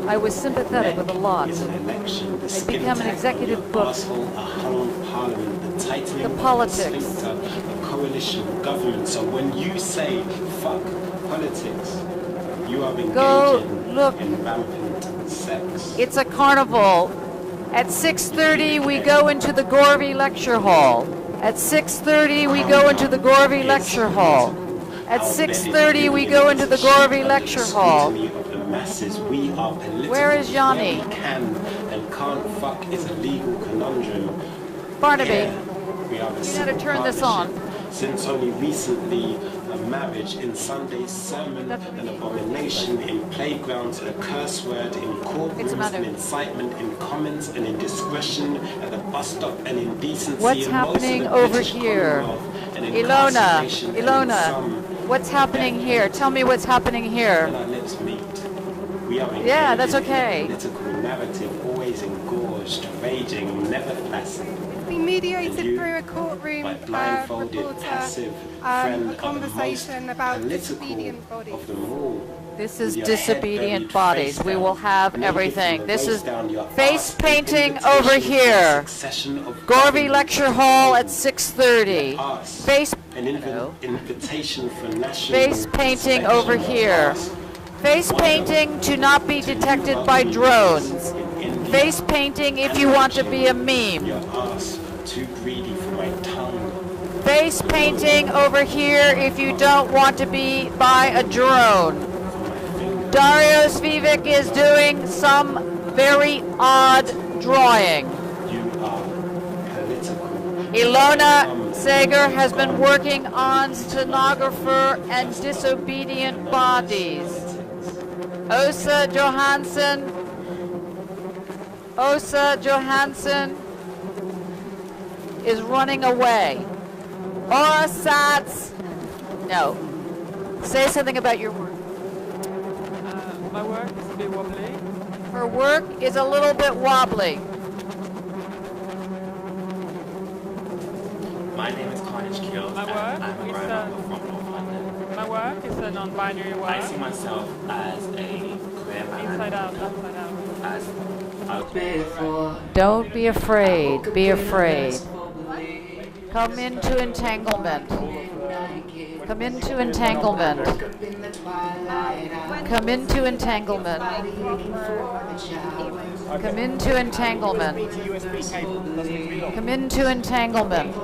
I was sympathetic with a lot. Is an election. The I'd become an executive book. Asshole, a hung parliament, the tightening The of politics. sphincter, a coalition government. So when you say fuck politics, you are engaging in rampant sex. It's a carnival. At 6:30 we go into the Gorvey Lecture Hall. At 6:30 we go into the Gorvey Lecture Hall. At 6:30 we go into the Gorvey Lecture Hall. Where is Yanni? Can and can't fuck is a legal conundrum. Barnaby, We are you got to turn this on. Since only recently, a marriage in Sunday's sermon, an abomination in playgrounds, a curse word in courtrooms, an incitement in comments, and indiscretion at the bus stop, and indecency what's in happening most of the over British here? Commonwealth, and Ilona, Ilona, what's happening here? Tell me what's happening here. When our lips meet, we are Yeah, that's okay. in a political narrative, always engorged, raging, never flaccid. We mediated through a courtroom blindfolded, reporter passive a friend conversation of about political disobedient bodies. of them all. This is With your head disobedient buried bodies. face We down, will have naked everything. from the This waist is down, your face ass, painting invitation over for a here. succession of Gorvey governments Lecture of Hall at homes. 6:30. Your ass, Face an invitation for national Face painting inspection over of here. ass. Face painting to not be detected by drones. Face painting if you want to be a meme. Your ass, too greedy for my tongue. Face painting over here if you don't want to be by a drone. Dario Svivic is doing some very odd drawing. You are political. Ilona Sager has been working on stenographer and disobedient bodies. Åsa Johansson is running away. Ora Sats. No. Say something about your work. My work is a bit wobbly. Her work is a little bit wobbly. My name is Carnage Kills, My and work I'm a is grandmother from North London. My work is a non-binary work. I see myself as a queer man. Inside out, outside out. As Don't be afraid. Be afraid. Come into entanglement. Come into entanglement. Come into entanglement. Come into entanglement. Come into entanglement.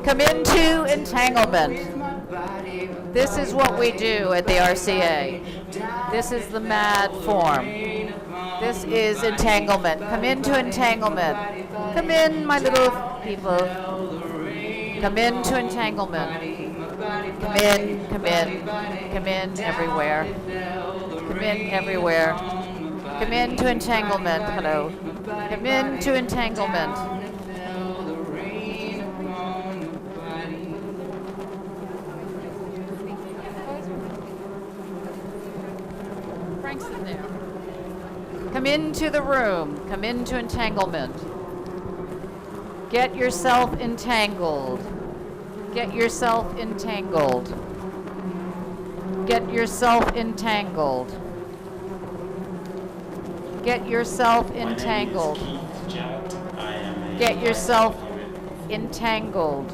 Come into entanglement. This is what we do at the RCA. This is the mad form. This is entanglement. Come into entanglement. Come in, my little people. Come into entanglement. Come in, come in, come in everywhere. Come in everywhere. Come into entanglement. Hello. Come into entanglement. Frank's in there. Come into the room. Come into entanglement. Get yourself entangled. Get yourself entangled. Get yourself entangled. Get yourself entangled. Get yourself entangled.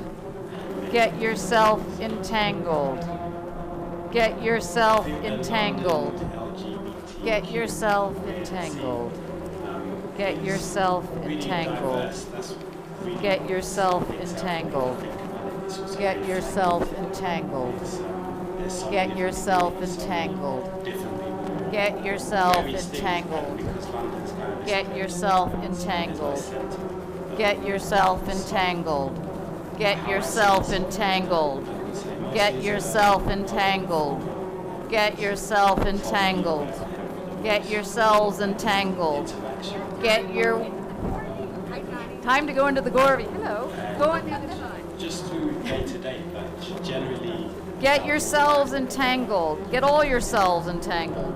Get yourself entangled. Get yourself entangled. Get yourself entangled. Get yourself entangled. Get yourself entangled. Get yourself entangled. Get yourself entangled. Get yourself entangled. Get yourself entangled. Get yourself entangled. Get yourself entangled. Get yourself entangled. Get yourself entangled. Get yourselves entangled. Get your... Time to go into the Gorvey. Hello. Go on the other side. Just through day to day, but generally. Get yourselves entangled. Get all yourselves entangled.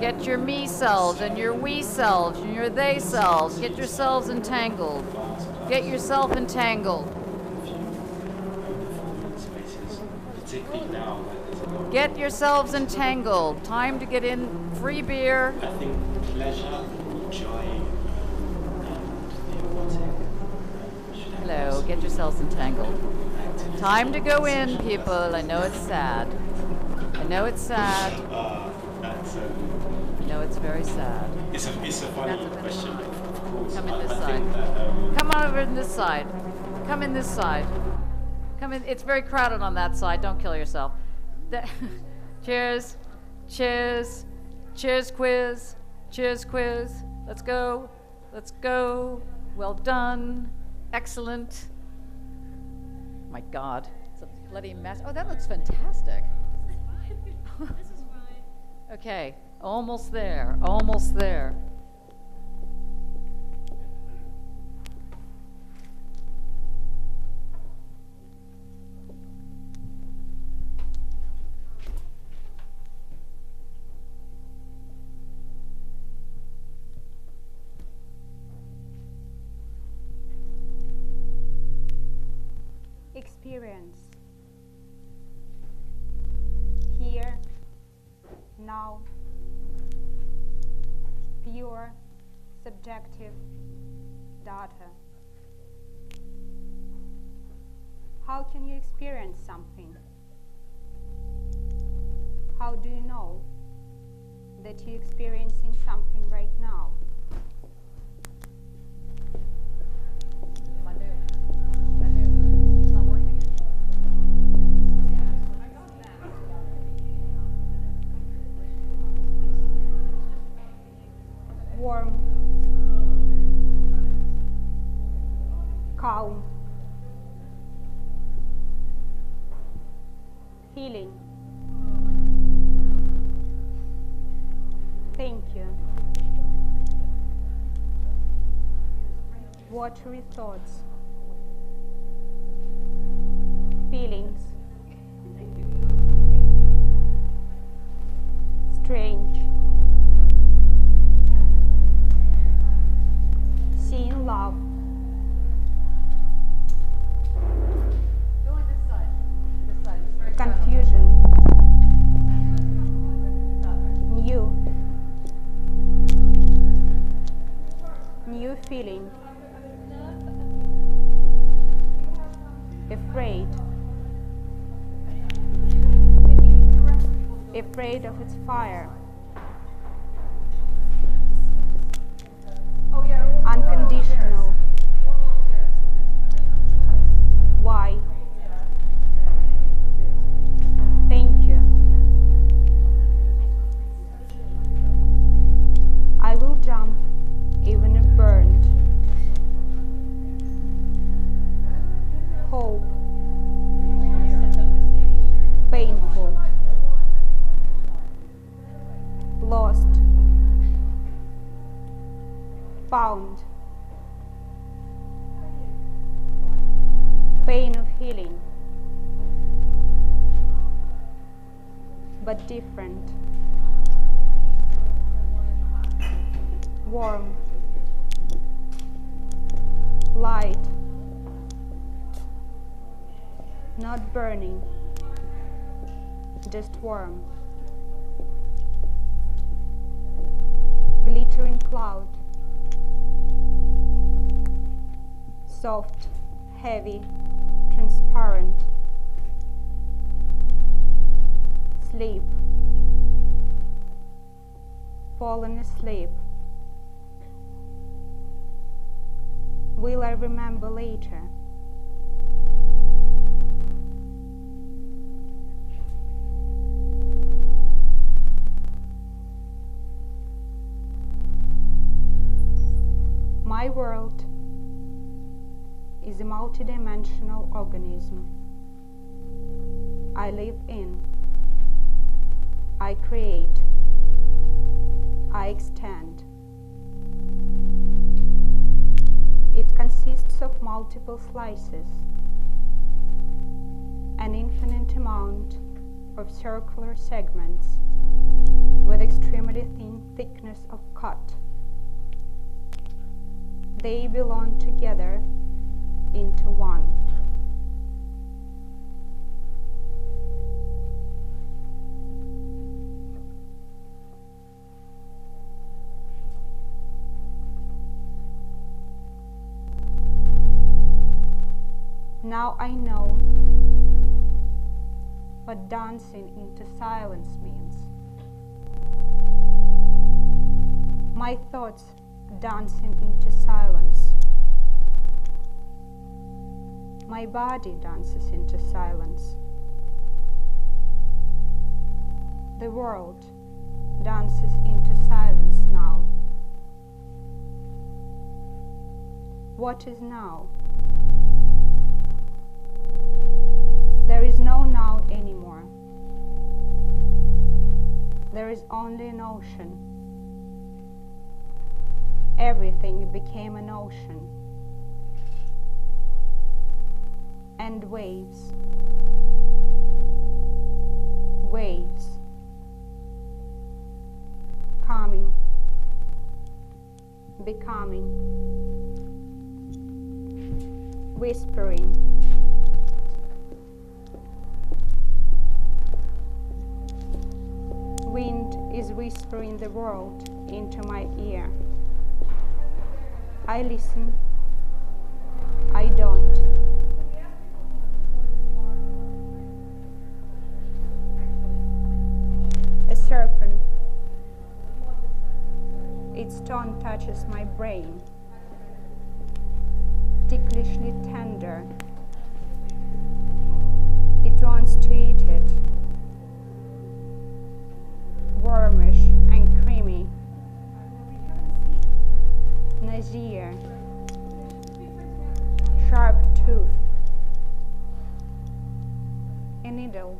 Get your me selves and your we selves and your they selves. Get yourselves entangled. Get yourself entangled. Particularly now where there's a lot of, Get yourselves entangled. Time to get in free beer. I think, pleasure, joy, and the erotic should have Hello, get yourselves entangled. Time to go in, people. I know it's sad. I know it's sad. That's I know it's very sad. it's a funny That's a question, of course. Come in this I side. think that Come on over in this side. Come in this side. Come in. It's very crowded on that side. Don't kill yourself. Cheers. Cheers. Cheers quiz. Cheers quiz. Let's go. Let's go. Well done. Excellent. My God. It's a bloody mess. Oh, that looks fantastic. Okay. Almost there. Almost there. Experience. Here, now, pure, subjective data. How can you experience something? How do you know that you're experiencing something right now? Warm, calm, healing. Thank you. Watery thoughts, feelings, strange. Seeing love. Go on this side. This side. It's very Confusion. New feeling. Afraid. Afraid of its fire. Unconditional. Why? Thank you. I will jump even if burned. Hope. Painful. Lost. Found. Pain of healing, but different. Warm, light, not burning, just warm. Glittering cloud, soft, heavy, transparent. Sleep. Fallen asleep. Will I remember later? My world is a multidimensional organism. I live in, I create, I extend. It consists of multiple slices, an infinite amount of circular segments with extremely thin thickness of cut. They belong together into one. Now I know what dancing into silence means. My thoughts dancing into silence. My body dances into silence. The world dances into silence now. What is now? There is no now anymore. There is only an ocean. Everything became an ocean. And waves. Waves. Coming. Becoming. Whispering. Wind is whispering the world into my ear. I listen. I don't. A serpent. Its tongue touches my brain. Ticklishly tender. It wants to eat it. Warmish and creamy. Nazir. Sharp tooth. A needle.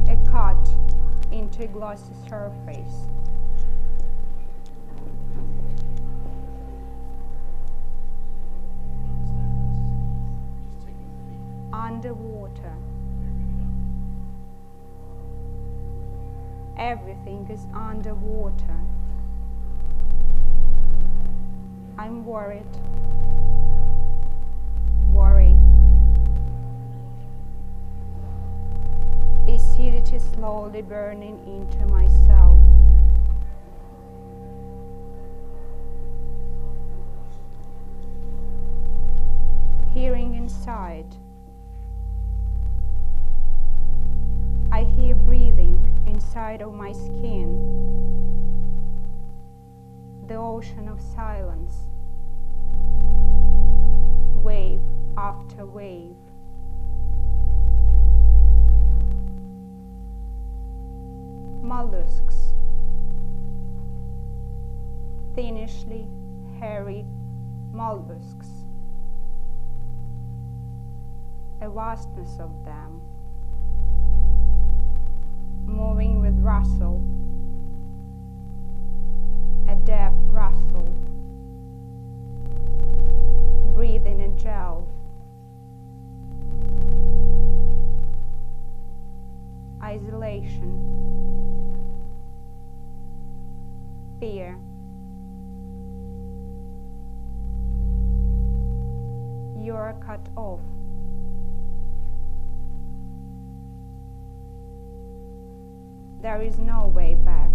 A cut into a glossy surface. Underwater. Everything is underwater. I'm worried. Worry. Acidity slowly burning into myself. Hearing inside. I hear breathing inside of my skin. The ocean of silence. Wave after wave. Mollusks. Thinishly hairy mollusks. A vastness of them. Moving with rustle. A deaf rustle. Breathing a gel. Isolation. Fear. You are cut off. There is no way back.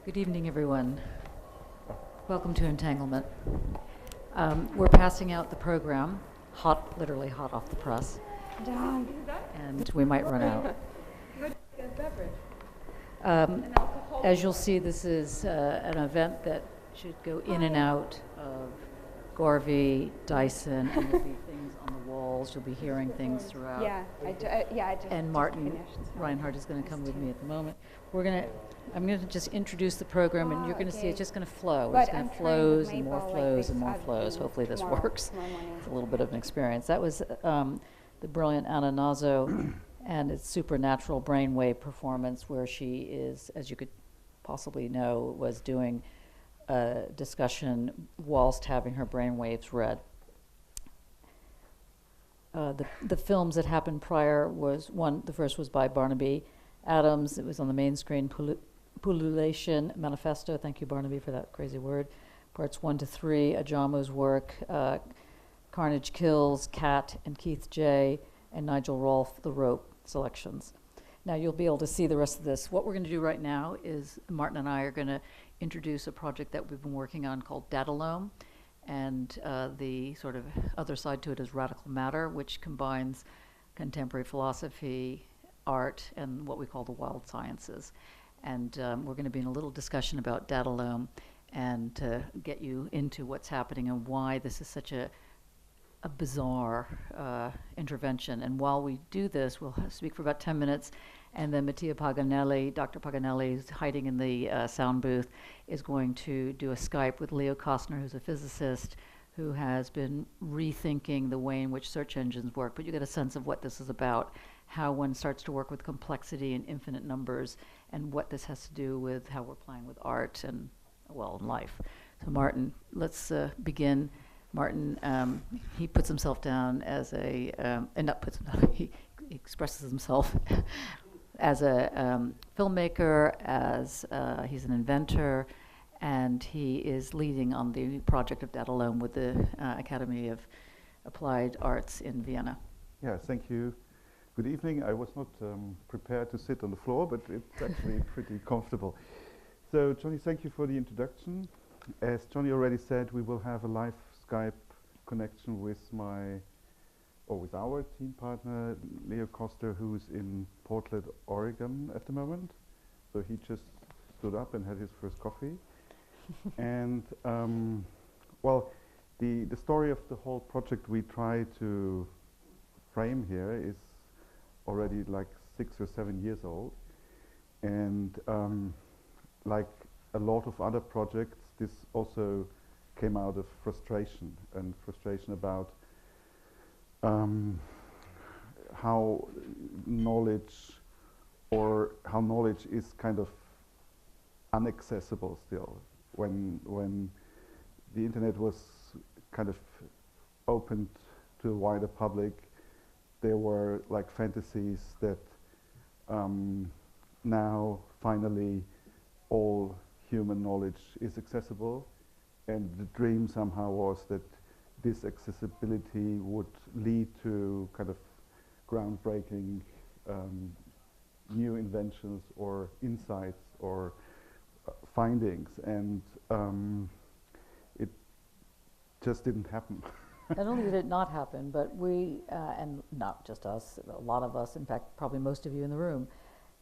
Good evening, everyone. Welcome to Entanglement. We're passing out the program, literally hot off the press, and we might run out. As you'll see, this is an event that should go in and out of Garvey, Dyson, and there'll be things on the walls. You'll be hearing things throughout. I just And Martin finished, so Reinhardt is going to come with me at the moment. I'm going to just introduce the program, and you're going to see it's just going to flow. But It's going I'm to trying to flows and make more all like flows this and more up flows. Hopefully this tomorrow works. morning. It's a little bit of an experience. That was the brilliant Anna Nazo and its supernatural brainwave performance, where she is, as you could possibly know, was doing a discussion whilst having her brainwaves read. The films that happened prior the first was by Barnaby Adams. It was on the main screen, Pullulation Manifesto. Thank you, Barnaby, for that crazy word. Parts 1 to 3, Ajamo's work, Carnage Kills, Cat and Keith J., and Nigel Rolfe, The Rope selections. Now you'll be able to see the rest of this. What we're going to do right now is Martin and I are going to introduce a project that we've been working on called Datalome, and the sort of other side to it is Radical Matter, which combines contemporary philosophy, art, and what we call the wild sciences. And we're going to be in a little discussion about Datalome and to get you into what's happening and why this is such a bizarre intervention. And while we do this, we'll speak for about 10 minutes, and then Mattia Paganelli, Dr. Paganelli, who's hiding in the sound booth, is going to do a Skype with Leo Kostner, who's a physicist who has been rethinking the way in which search engines work. But you get a sense of what this is about, how one starts to work with complexity and infinite numbers, and what this has to do with how we're playing with art and, well, in life. So Martin, let's begin. Martin, he puts himself down as he expresses himself as a filmmaker, as he's an inventor, and he is leading on the project of Datalome with the Academy of Applied Arts in Vienna. Yeah, thank you. Good evening. I was not prepared to sit on the floor, but it's actually pretty comfortable. So, Johnny, thank you for the introduction. As Johnny already said, we will have a live Skype connection with our team partner, Leo Koster, who's in Portland, Oregon at the moment. So he just stood up and had his first coffee. And, well, the story of the whole project we try to frame here is already like 6 or 7 years old. And like a lot of other projects, this also came out of frustration about how knowledge is kind of inaccessible still. When the internet was kind of opened to the wider public, there were like fantasies that now finally all human knowledge is accessible, and the dream somehow was that this accessibility would lead to kind of groundbreaking new inventions or insights or findings, and it just didn't happen. Not only did it not happen, but we, and not just us, a lot of us, in fact, probably most of you in the room,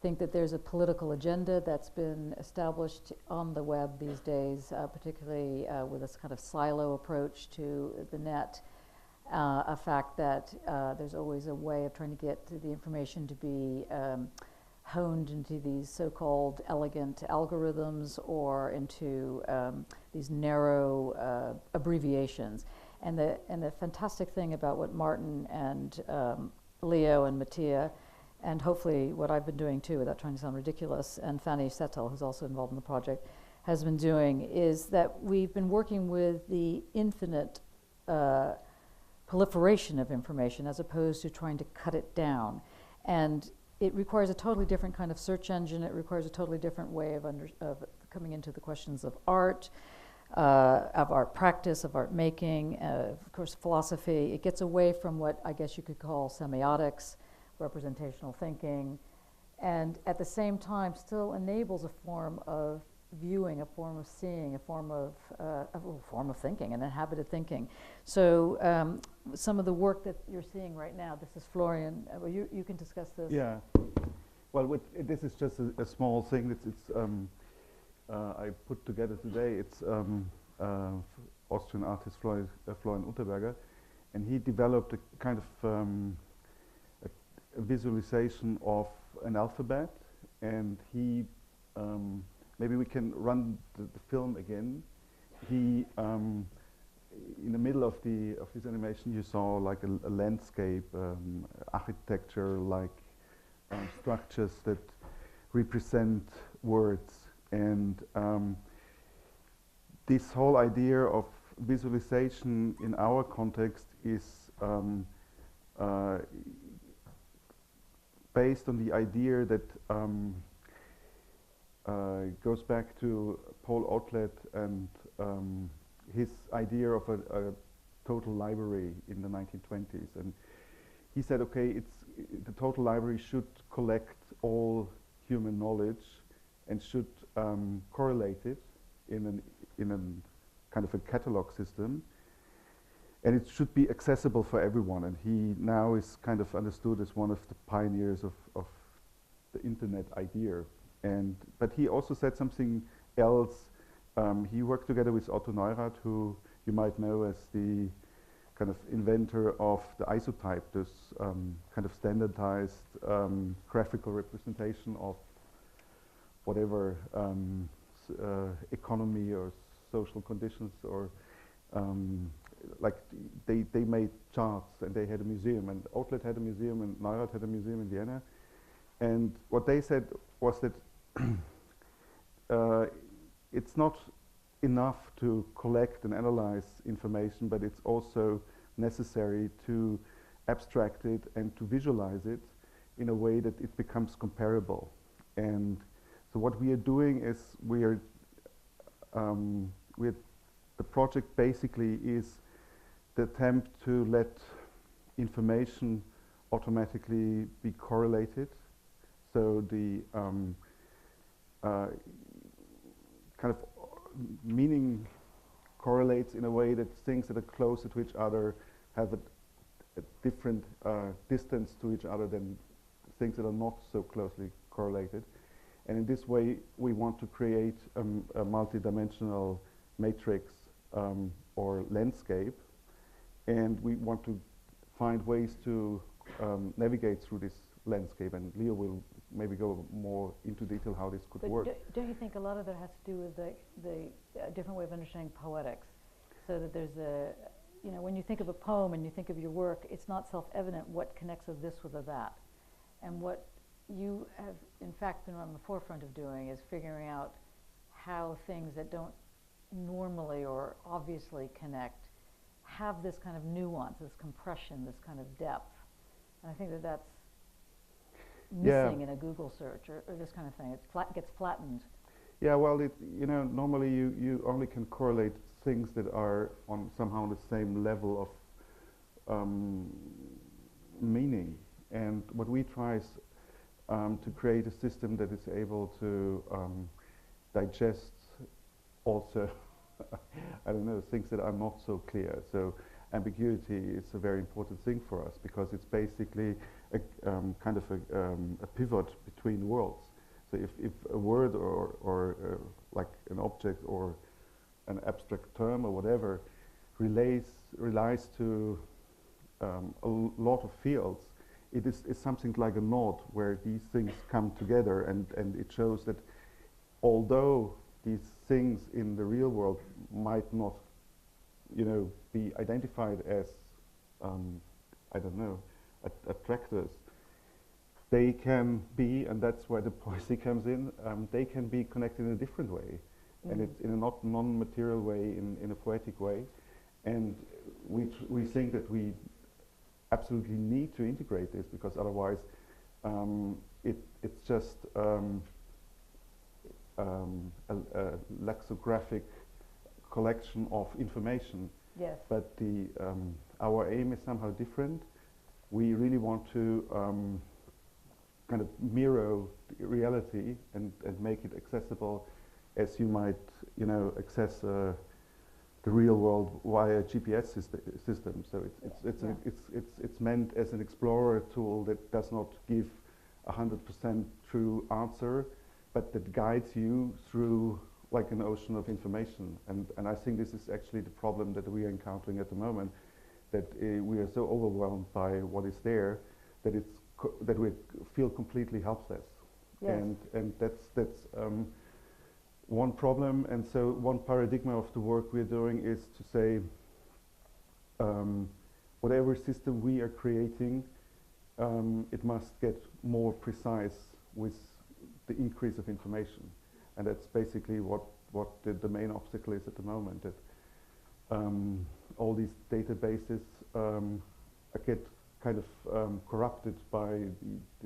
think that there's a political agenda that's been established on the web these days, particularly with this kind of silo approach to the net, a fact that there's always a way of trying to get to the information to be honed into these so-called elegant algorithms or into these narrow abbreviations. And the fantastic thing about what Martin and Leo and Mattia, and hopefully what I've been doing too, without trying to sound ridiculous, and Fanny Settel, who's also involved in the project, has been doing, is that we've been working with the infinite proliferation of information as opposed to trying to cut it down. And it requires a totally different kind of search engine. It requires a totally different way of coming into the questions of art practice, of art making, of course philosophy. It gets away from what I guess you could call semiotics, representational thinking, and at the same time still enables a form of viewing, a form of seeing, a form of thinking, an inhabited thinking. So some of the work that you're seeing right now, this is Florian, you can discuss this. Yeah. Well, this is just a small thing that I put together today. It's Austrian artist Florian Unterberger, and he developed a kind of a visualization of an alphabet, and he maybe we can run the film again. He in the middle of his animation, you saw like a landscape, architecture, like structures that represent words, and this whole idea of visualization in our context is based on the idea that goes back to Paul Otlet and his idea of a total library in the 1920s. And he said, okay, the total library should collect all human knowledge and should correlate it in a kind of a catalog system, and it should be accessible for everyone. And he now is kind of understood as one of the pioneers of the internet idea. But he also said something else. He worked together with Otto Neurath, who you might know as the kind of inventor of the isotype, this kind of standardized graphical representation of whatever economy or social conditions, or like they made charts, and they had a museum, and Otlet had a museum, and Neurath had a museum in Vienna. And what they said was that it's not enough to collect and analyze information, but it's also necessary to abstract it and to visualize it in a way that it becomes comparable. And so what we are doing is the project basically is the attempt to let information automatically be correlated. So the kind of meaning correlates in a way that things that are closer to each other have a different distance to each other than things that are not so closely correlated. And in this way, we want to create a multi-dimensional matrix or landscape, and we want to find ways to navigate through this landscape. And Leo will maybe go more into detail how this could work. Don't you think a lot of that has to do with the different way of understanding poetics? So that there's when you think of a poem and you think of your work, it's not self-evident what connects with this with that. And what you have, in fact, been on the forefront of doing is figuring out how things that don't normally or obviously connect have this kind of nuance, this compression, this kind of depth. And I think that that's missing in a Google search or this kind of thing. It gets flattened. Yeah, well, normally you only can correlate things that are on somehow the same level of meaning. And what we try is to create a system that is able to digest also, I don't know, things that are not so clear. So ambiguity is a very important thing for us, because it's basically a kind of a pivot between worlds. So if a word or like an object or an abstract term or whatever relies to a lot of fields, it is something like a knot where these things come together, and it shows that although these things in the real world might not, be identified as, I don't know, attractors, they can be, and that's where the poesy comes in, they can be connected in a different way, and it's in a not non-material way, in a poetic way, and we think that we absolutely need to integrate this, because otherwise it's just a lexicographic collection of information. Yes. But our aim is somehow different. We really want to kind of mirror reality and make it accessible as you might, access the real world via GPS system. So it's meant as an explorer tool that does not give 100% true answer, but that guides you through like an ocean of information. And I think this is actually the problem that we are encountering at the moment, that we are so overwhelmed by what is there that that we feel completely helpless. Yes. And that's one problem. And so one paradigm of the work we're doing is to say, whatever system we are creating, it must get more precise with the increase of information. And that's basically what the main obstacle is at the moment, that all these databases get kind of corrupted by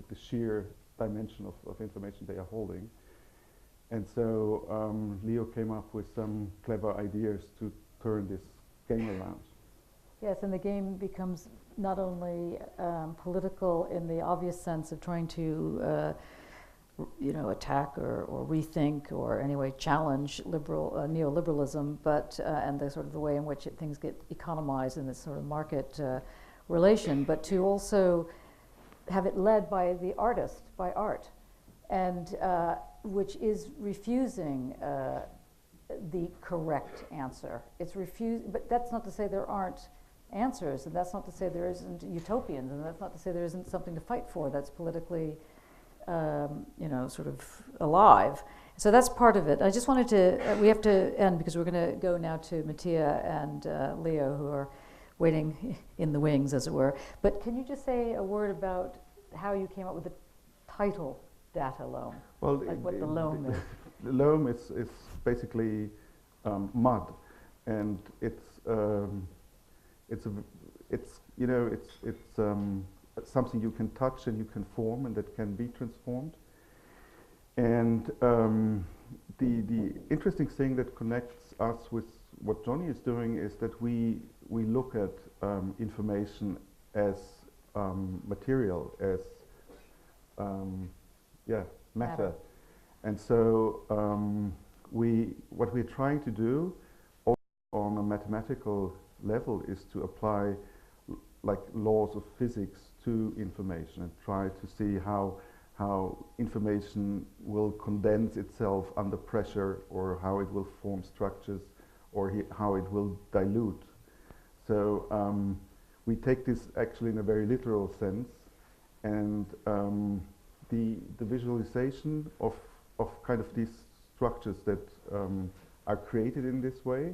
the sheer dimension of information they are holding. And so Leo came up with some clever ideas to turn this game around. Yes, and the game becomes not only political in the obvious sense of trying to attack or rethink or anyway challenge neoliberalism, but and the sort of the way in which things get economized in this sort of market relation, but to also have it led by the artist, by art, and which is refusing the correct answer. It's but that's not to say there aren't answers, and that's not to say there isn't utopians, and that's not to say there isn't something to fight for that's politically sort of alive. So that's part of it. I just wanted to, we have to end because we're going to go now to Mattia and Leo, who are waiting in the wings, as it were. But can you just say a word about how you came up with the title Data Loam? Well, like what the loam is. The loam is basically mud, and it's something you can touch and you can form and that can be transformed. And the interesting thing that connects us with what Johnny is doing is that we look at information as material, as matter. And so what we're trying to do on a mathematical level is to apply like laws of physics to information and try to see how information will condense itself under pressure, or how it will form structures, or how it will dilute. So we take this actually in a very literal sense, and the visualization of kind of these structures that are created in this way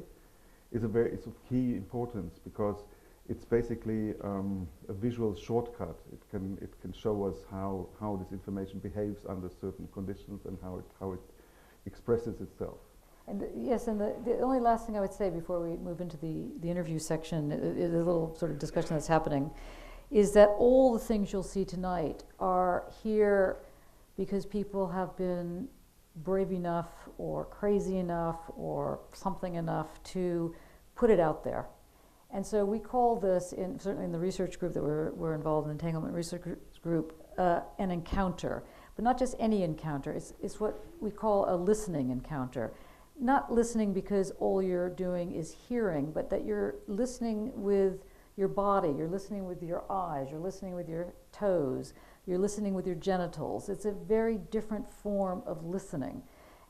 is it's of key importance, because it's basically a visual shortcut. It can show us how this information behaves under certain conditions and how it expresses itself. And yes, and the only last thing I would say before we move into the interview section, is a little sort of discussion that's happening, is that all the things you'll see tonight are here because people have been brave enough or crazy enough or something enough to put it out there. And so we call this, certainly in the research group that we're involved in, Entanglement Research Group, an encounter. But not just any encounter, it's what we call a listening encounter. Not listening because all you're doing is hearing, but that you're listening with your body, you're listening with your eyes, you're listening with your toes, you're listening with your genitals. It's a very different form of listening.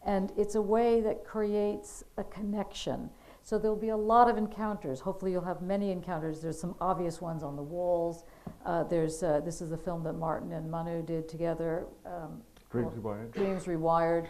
And it's a way that creates a connection. So there'll be a lot of encounters. Hopefully you'll have many encounters. There's some obvious ones on the walls. This is a film that Martin and Manu did together. Dreams Rewired. Dreams Rewired,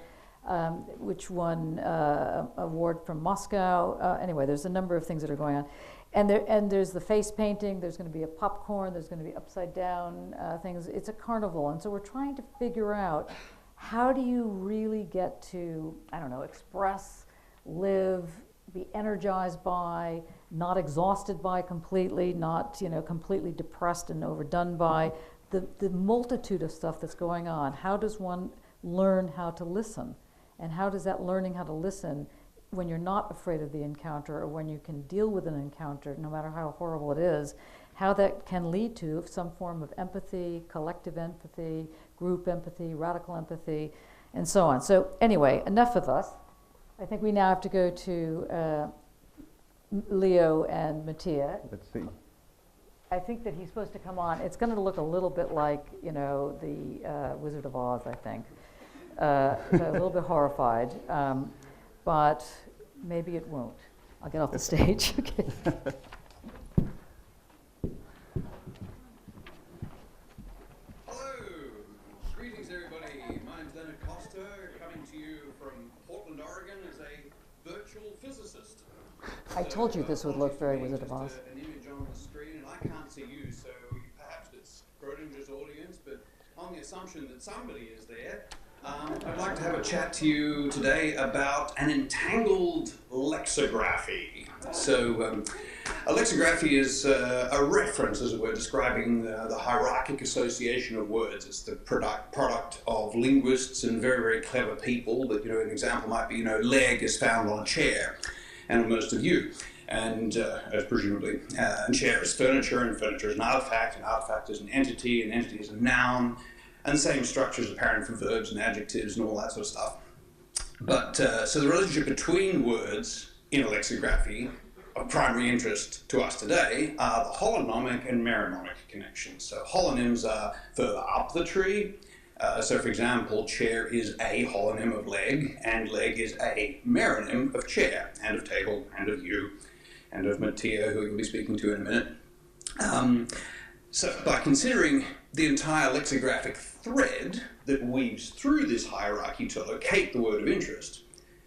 which won an award from Moscow. Anyway, there's a number of things that are going on. And there's the face painting. There's going to be a popcorn. There's going to be upside down things. It's a carnival. And so we're trying to figure out, how do you really get to, express, live, be energized by, not exhausted by completely, not completely depressed and overdone by the multitude of stuff that's going on. How does one learn how to listen? And how does that learning how to listen, when you're not afraid of the encounter, or when you can deal with an encounter, no matter how horrible it is, how that can lead to some form of empathy, collective empathy, group empathy, radical empathy, and so on. So anyway, enough of us. I think we now have to go to Leo and Mattia. Let's see. I think that he's supposed to come on. It's going to look a little bit like, you know, the Wizard of Oz, I think. So a little bit horrified, but maybe it won't. I'll get off the stage. Okay. Hello, greetings everybody. My name's Leonard Costa, coming to you from Portland, Oregon, as a virtual physicist. I told you this would look very Wizard of Oz. An image on the screen, and I can't see you, so perhaps it's Schrodinger's audience, but on the assumption that somebody is there, I'd like to have a chat to you today about an entangled lexicography. So, a lexicography is a reference, as it were, describing the hierarchic association of words. It's the product of linguists and very, very clever people. But, you know, an example might be, you know, leg is found on a chair, and most of you. And as presumably, and chair is furniture, and furniture is an artifact is an entity is a noun. And the same structure is apparent for verbs and adjectives and all that sort of stuff. But so the relationship between words in a lexicography of primary interest to us today are the holonomic and meronymic connections. So holonyms are further up the tree. So for example, chair is a holonym of leg, and leg is a meronym of chair, and of table, and of you, and of Mattia, who you'll be speaking to in a minute. So by considering the entire lexicographic thread that weaves through this hierarchy to locate the word of interest,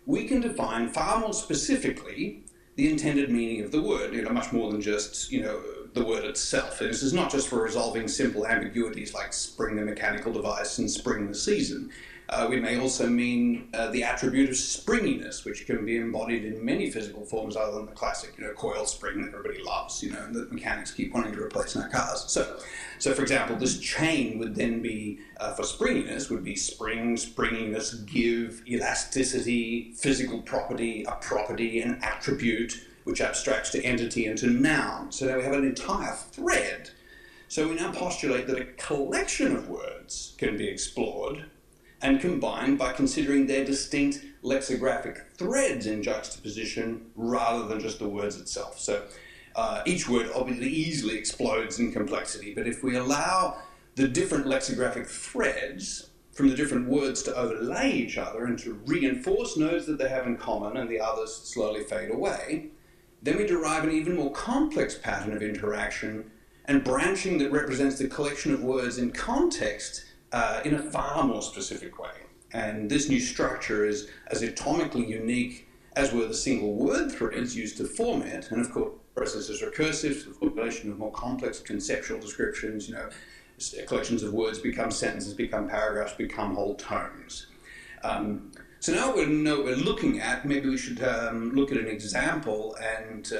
we can define far more specifically the intended meaning of the word, you know, much more than just, you know, the word itself. And this is not just for resolving simple ambiguities like spring the mechanical device and spring the season. We may also mean the attribute of springiness, which can be embodied in many physical forms other than the classic, you know, coil spring that everybody loves, you know, and that mechanics keep wanting to replace in our cars. So for example, this chain would then be, for springiness, would be spring, springiness, give, elasticity, physical property, a property, an attribute, which abstracts to entity and to noun. So now we have an entire thread. So we now postulate that a collection of words can be explored and combined by considering their distinct lexicographic threads in juxtaposition rather than just the words itself. So each word obviously easily explodes in complexity, but if we allow the different lexicographic threads from the different words to overlay each other and to reinforce nodes that they have in common and the others slowly fade away, then we derive an even more complex pattern of interaction and branching that represents the collection of words in context in a far more specific way. And this new structure is as atomically unique as were the single word threads used to form it. And of course, the process is recursive, the formulation of more complex conceptual descriptions, you know, collections of words become sentences, become paragraphs, become whole tomes. So now we know what we're looking at. Maybe we should look at an example, and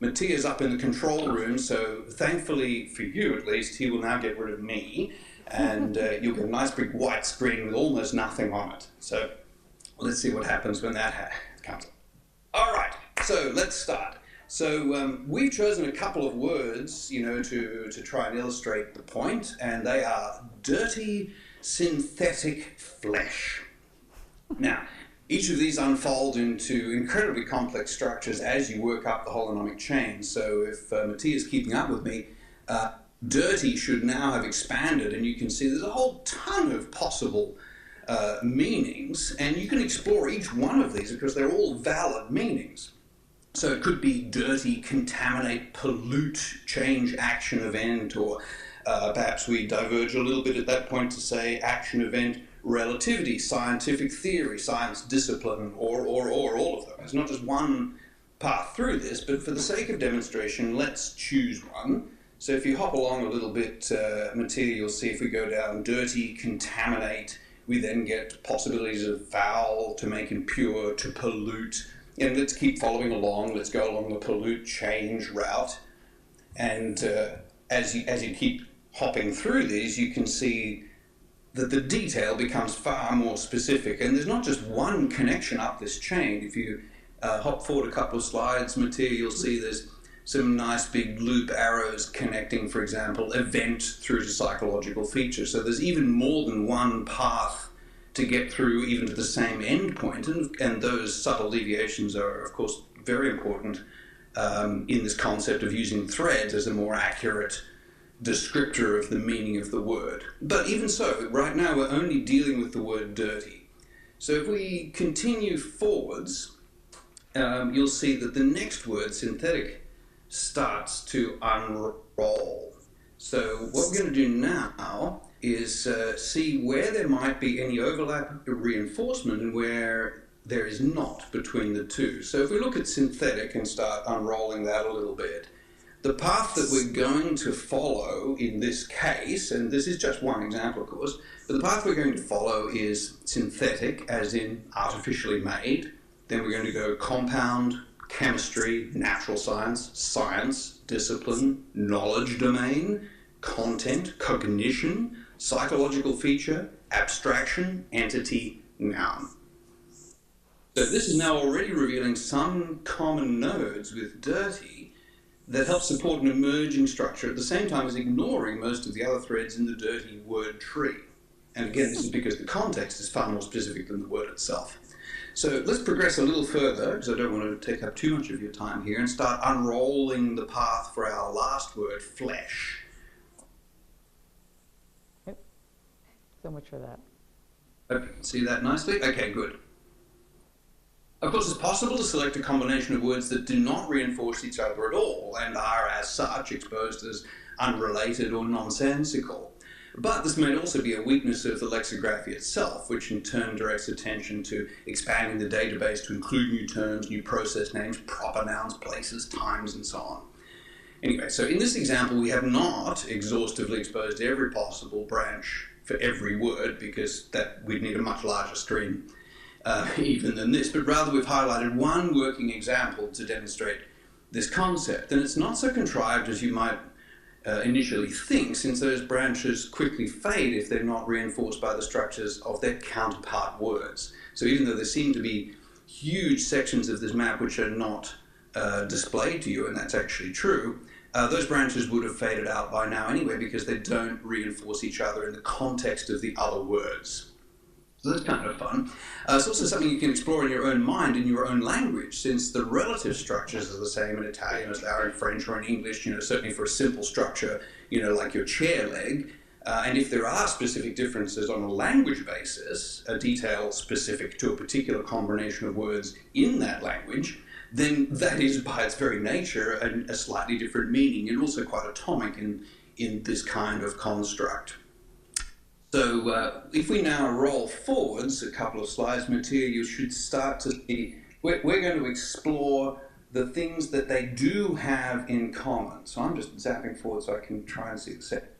Mattia's up in the control room, so thankfully for you at least, he will now get rid of me, and you'll get a nice big white screen with almost nothing on it. So let's see what happens when that comes up. All right, so let's start. So we've chosen a couple of words, you know, to try and illustrate the point, and they are dirty synthetic flesh. Now, each of these unfold into incredibly complex structures as you work up the holonomic chain. So if Mattia is keeping up with me, dirty should now have expanded, and you can see there's a whole ton of possible meanings, and you can explore each one of these because they're all valid meanings. So it could be dirty, contaminate, pollute, change, action, event, or perhaps we diverge a little bit at that point to say action, event, relativity, scientific theory, science discipline, or all of them. There's not just one path through this, but for the sake of demonstration, let's choose one. So if you hop along a little bit, Mattia, you'll see if we go down dirty, contaminate, we then get possibilities of foul, to make impure, to pollute. And let's keep following along. Let's go along the pollute change route. And as you keep hopping through these, you can see that the detail becomes far more specific. And there's not just one connection up this chain. If you hop forward a couple of slides, Mattia, you'll see there's some nice big loop arrows connecting, for example, event through to psychological feature. So there's even more than one path to get through even to the same endpoint, and those subtle deviations are, of course, very important in this concept of using threads as a more accurate descriptor of the meaning of the word. But even so, right now we're only dealing with the word dirty. So if we continue forwards, you'll see that the next word, synthetic, starts to unroll. So what we're going to do now is see where there might be any overlap of reinforcement and where there is not between the two. So if we look at synthetic and start unrolling that a little bit, the path that we're going to follow in this case, and this is just one example of course, but the path we're going to follow is synthetic, as in artificially made. Then we're going to go compound, chemistry, natural science, science, discipline, knowledge domain, content, cognition, psychological feature, abstraction, entity, noun. So this is now already revealing some common nodes with dirty that help support an emerging structure at the same time as ignoring most of the other threads in the dirty word tree. And again, this is because the context is far more specific than the word itself. So let's progress a little further, because I don't want to take up too much of your time here, and start unrolling the path for our last word, flesh. Yep. So much for that. Okay, see that nicely? Okay, good. Of course, it's possible to select a combination of words that do not reinforce each other at all and are, as such, exposed as unrelated or nonsensical. But this may also be a weakness of the lexicography itself, which in turn directs attention to expanding the database to include new terms, new process names, proper nouns, places, times, and so on. Anyway, so in this example, we have not exhaustively exposed every possible branch for every word, because that we'd need a much larger screen even than this, but rather we've highlighted one working example to demonstrate this concept. And it's not so contrived as you might initially think, since those branches quickly fade if they're not reinforced by the structures of their counterpart words. So even though there seem to be huge sections of this map which are not displayed to you, and that's actually true, those branches would have faded out by now anyway, because they don't reinforce each other in the context of the other words. So that's kind of fun. It's also something you can explore in your own mind, in your own language, since the relative structures are the same in Italian as they are in French or in English, certainly for a simple structure, like your chair leg. And if there are specific differences on a language basis, a detail specific to a particular combination of words in that language, then that is by its very nature a slightly different meaning, and also quite atomic in this kind of construct. So if we now roll forwards a couple of slides, Mattia, you should start to see, we're going to explore the things that they do have in common. So I'm just zapping forward so I can try and see the set.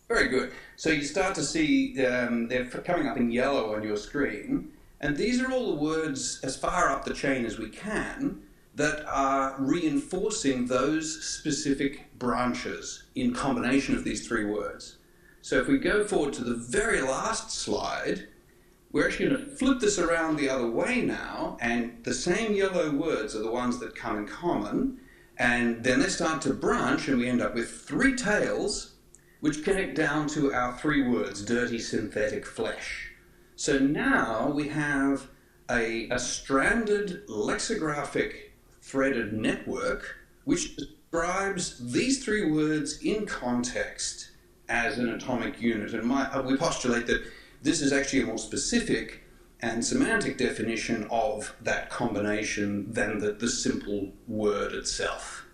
Very good. So you start to see they're coming up in yellow on your screen, and these are all the words as far up the chain as we can that are reinforcing those specific branches in combination of these three words. So if we go forward to the very last slide, we're actually going to flip this around the other way now, and the same yellow words are the ones that come in common, and then they start to branch, and we end up with three tails, which connect down to our three words, dirty, synthetic, flesh. So now we have a stranded lexicographic threaded network which describes these three words in context as an atomic unit. And we postulate that this is actually a more specific and semantic definition of that combination than the simple word itself.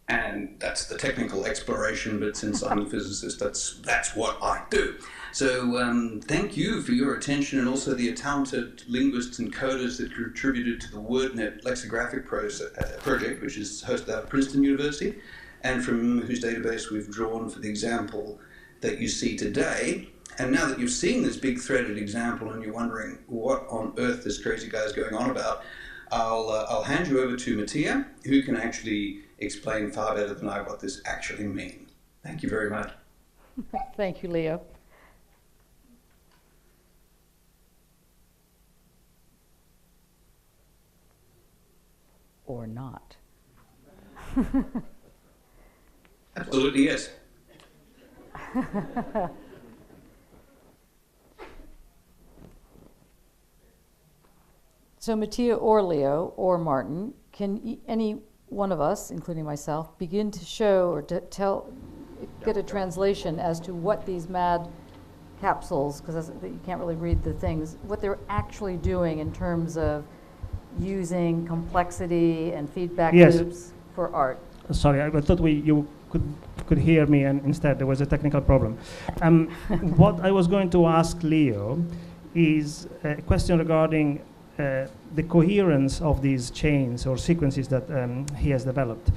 And that's the technical exploration, but since I'm a physicist, that's what I do. So thank you for your attention, and also the talented linguists and coders that contributed to the WordNet lexicographic project, which is hosted out of Princeton University, and from whose database we've drawn for the example that you see today. And now that you've seen this big threaded example and you're wondering what on earth this crazy guy is going on about, I'll hand you over to Mattia, who can actually explain far better than I what this actually means. Thank you very much. Thank you, Leo. Or not. Absolutely, yes. So Mattia or Leo or Martin, can any one of us, including myself, begin to show or to get a translation as to what these mad capsules, because you can't really read the things, what they're actually doing in terms of using complexity and feedback loops for art? Sorry, I thought you could hear me, and instead there was a technical problem. What I was going to ask Leo is a question regarding the coherence of these chains or sequences that he has developed,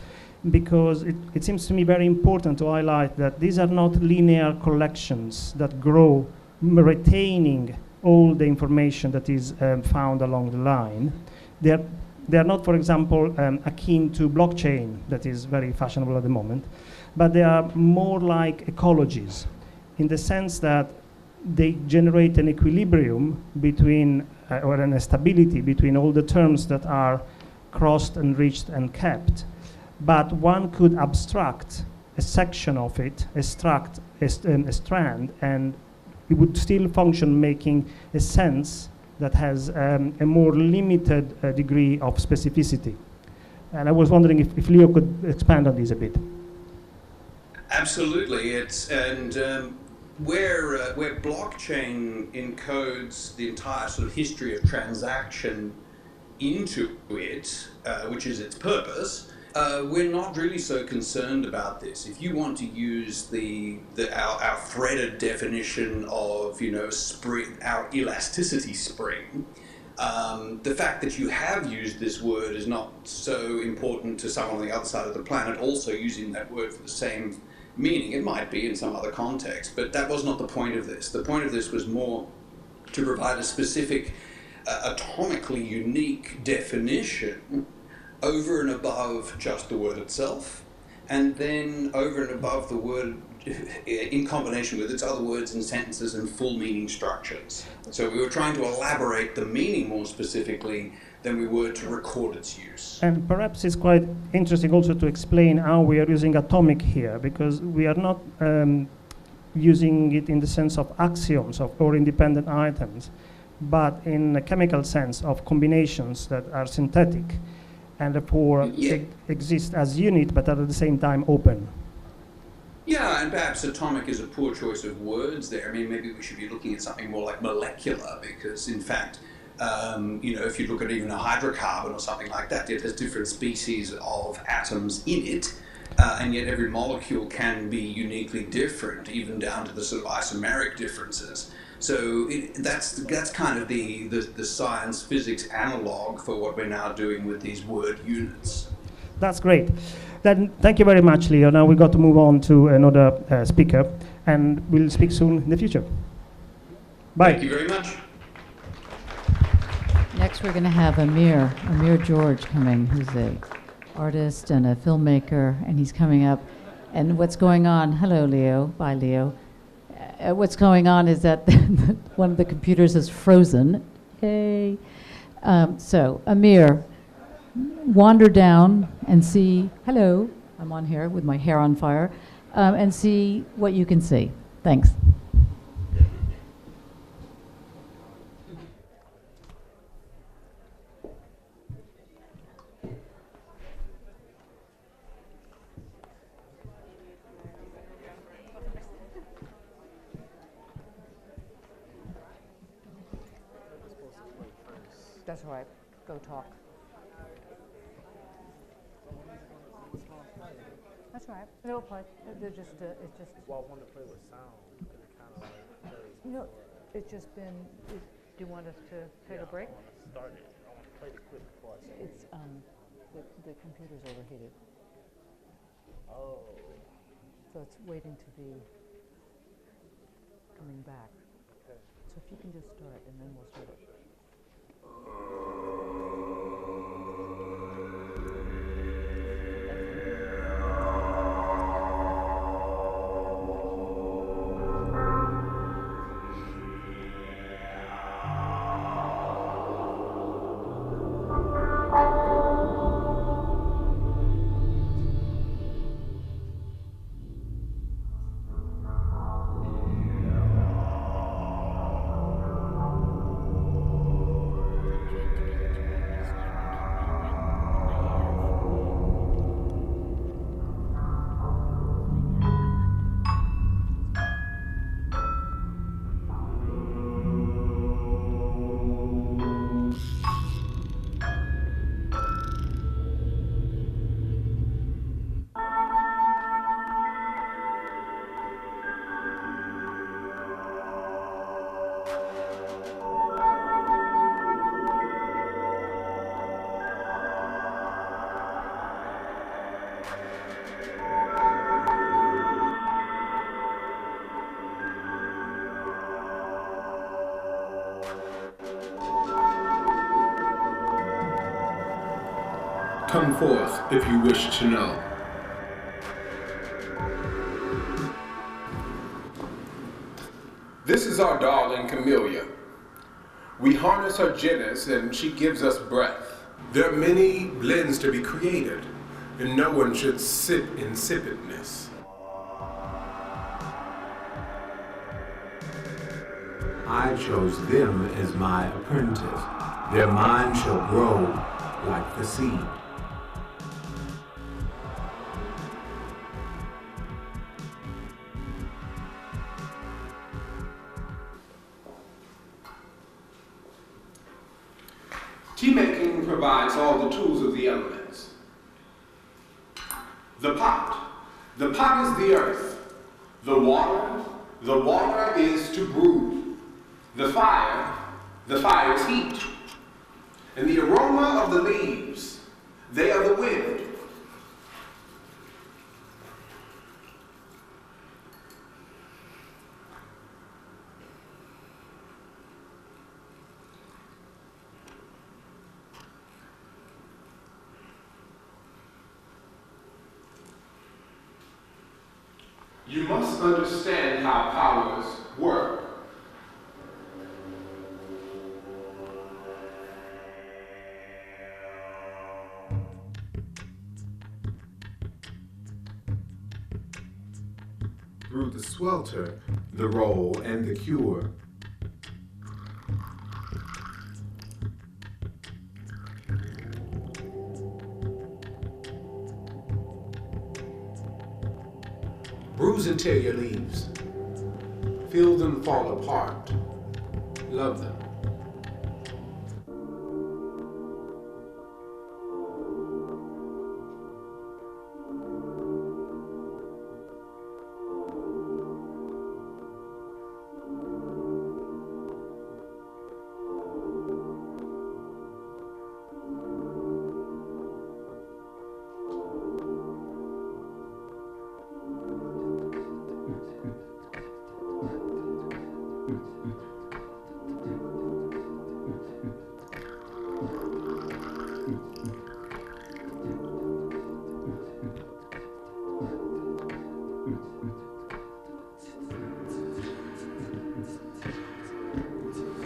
because it seems to me very important to highlight that these are not linear collections that grow, retaining all the information that is found along the line. They are not, for example, akin to blockchain that is very fashionable at the moment, but they are more like ecologies in the sense that they generate an equilibrium between, or an stability between all the terms that are crossed and reached and kept. But one could abstract a section of it, extract a strand, and it would still function, making a sense that has a more limited degree of specificity. And I was wondering if Leo could expand on this a bit. Absolutely, where blockchain encodes the entire sort of history of transaction into it, which is its purpose, we're not really so concerned about this. If you want to use our threaded definition of, spring, our elasticity spring, the fact that you have used this word is not so important to someone on the other side of the planet also using that word for the same meaning. It might be in some other context, but that was not the point of this. The point of this was more to provide a specific, atomically unique definition over and above just the word itself, and then over and above the word in combination with its other words and sentences and full meaning structures. So we were trying to elaborate the meaning more specifically than we were to record its use. And perhaps it's quite interesting also to explain how we are using atomic here, because we are not using it in the sense of axioms or independent items, but in a chemical sense of combinations that are synthetic and therefore exist as unit but are at the same time open. Yeah, and perhaps atomic is a poor choice of words there. I mean, maybe we should be looking at something more like molecular, because in fact, if you look at even a hydrocarbon or something like that, it has different species of atoms in it, and yet every molecule can be uniquely different, even down to the sort of isomeric differences. So that's kind of the science physics analog for what we're now doing with these word units. That's great. Then thank you very much, Leo. Now we've got to move on to another speaker, and we'll speak soon in the future. Bye. Thank you very much. Next, we're going to have Amir George coming, who's an artist and a filmmaker, and he's coming up. And what's going on? Hello, Leo. Bye, Leo. What's going on is that one of the computers is frozen. Yay. So, Amir, wander down and see, hello, I'm on here with my hair on fire, and see what you can see. Thanks. That's all right. Go talk. That's all right. It'll play. They're just, it's just. Well, I want to play with sound. And it kind of plays. It's just been. Do you want us to take a break? I want to start it. I want to play the clip before I say It's the computer's overheated, Oh. so it's waiting to be coming back. Okay. So if you can just start, and then we'll start it. Come forth if you wish to know. This is our darling Camellia. We harness her genus and she gives us breath. There are many blends to be created, and no one should sip insipidness. I chose them as my apprentice. Their mind shall grow like the seed. Tea making provides all the tools of the elements. The pot. The pot is the earth. The water is to brew. The fire is heat. And the aroma of the leaves, they are the wind. You must understand how powers work. Through the swelter, the roll, and the cure. Bruise until your leaves. Feel them fall apart. Love them.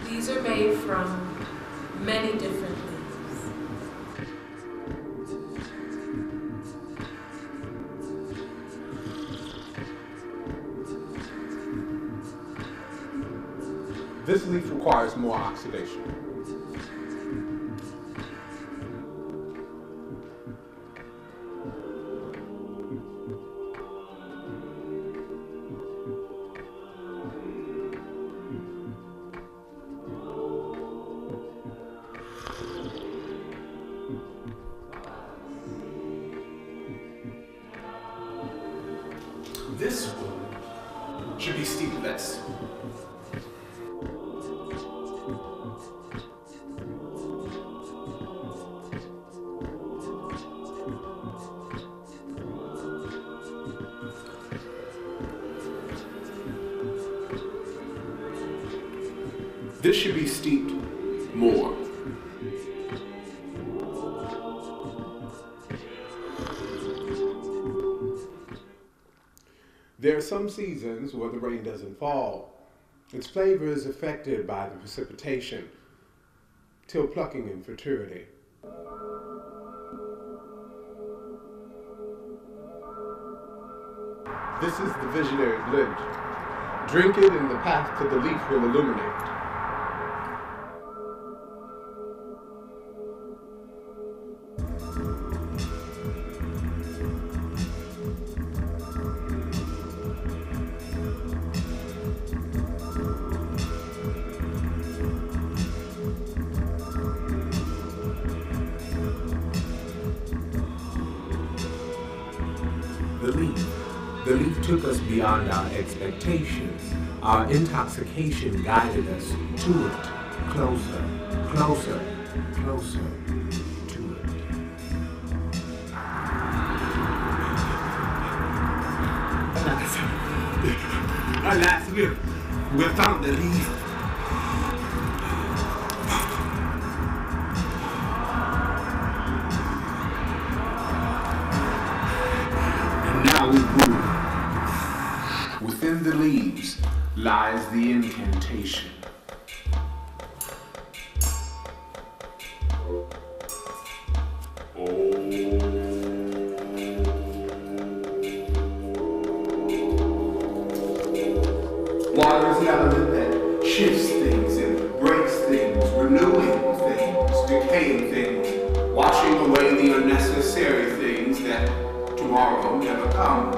These are made from many different leaves. This leaf requires more oxidation. This one should be steeped less. This should be steeped more. There are some seasons where the rain doesn't fall. Its flavor is affected by the precipitation, till plucking in futurity. This is the visionary blend. Drink it and the path to the leaf will illuminate. The leaf took us beyond our expectations. Our intoxication guided us to it. Closer, closer, closer to it. Alas, we found the leaf. Within the leaves lies the incantation. Water is the element that shifts things and breaks things, renewing things, decaying things, washing away the unnecessary things that tomorrow never come.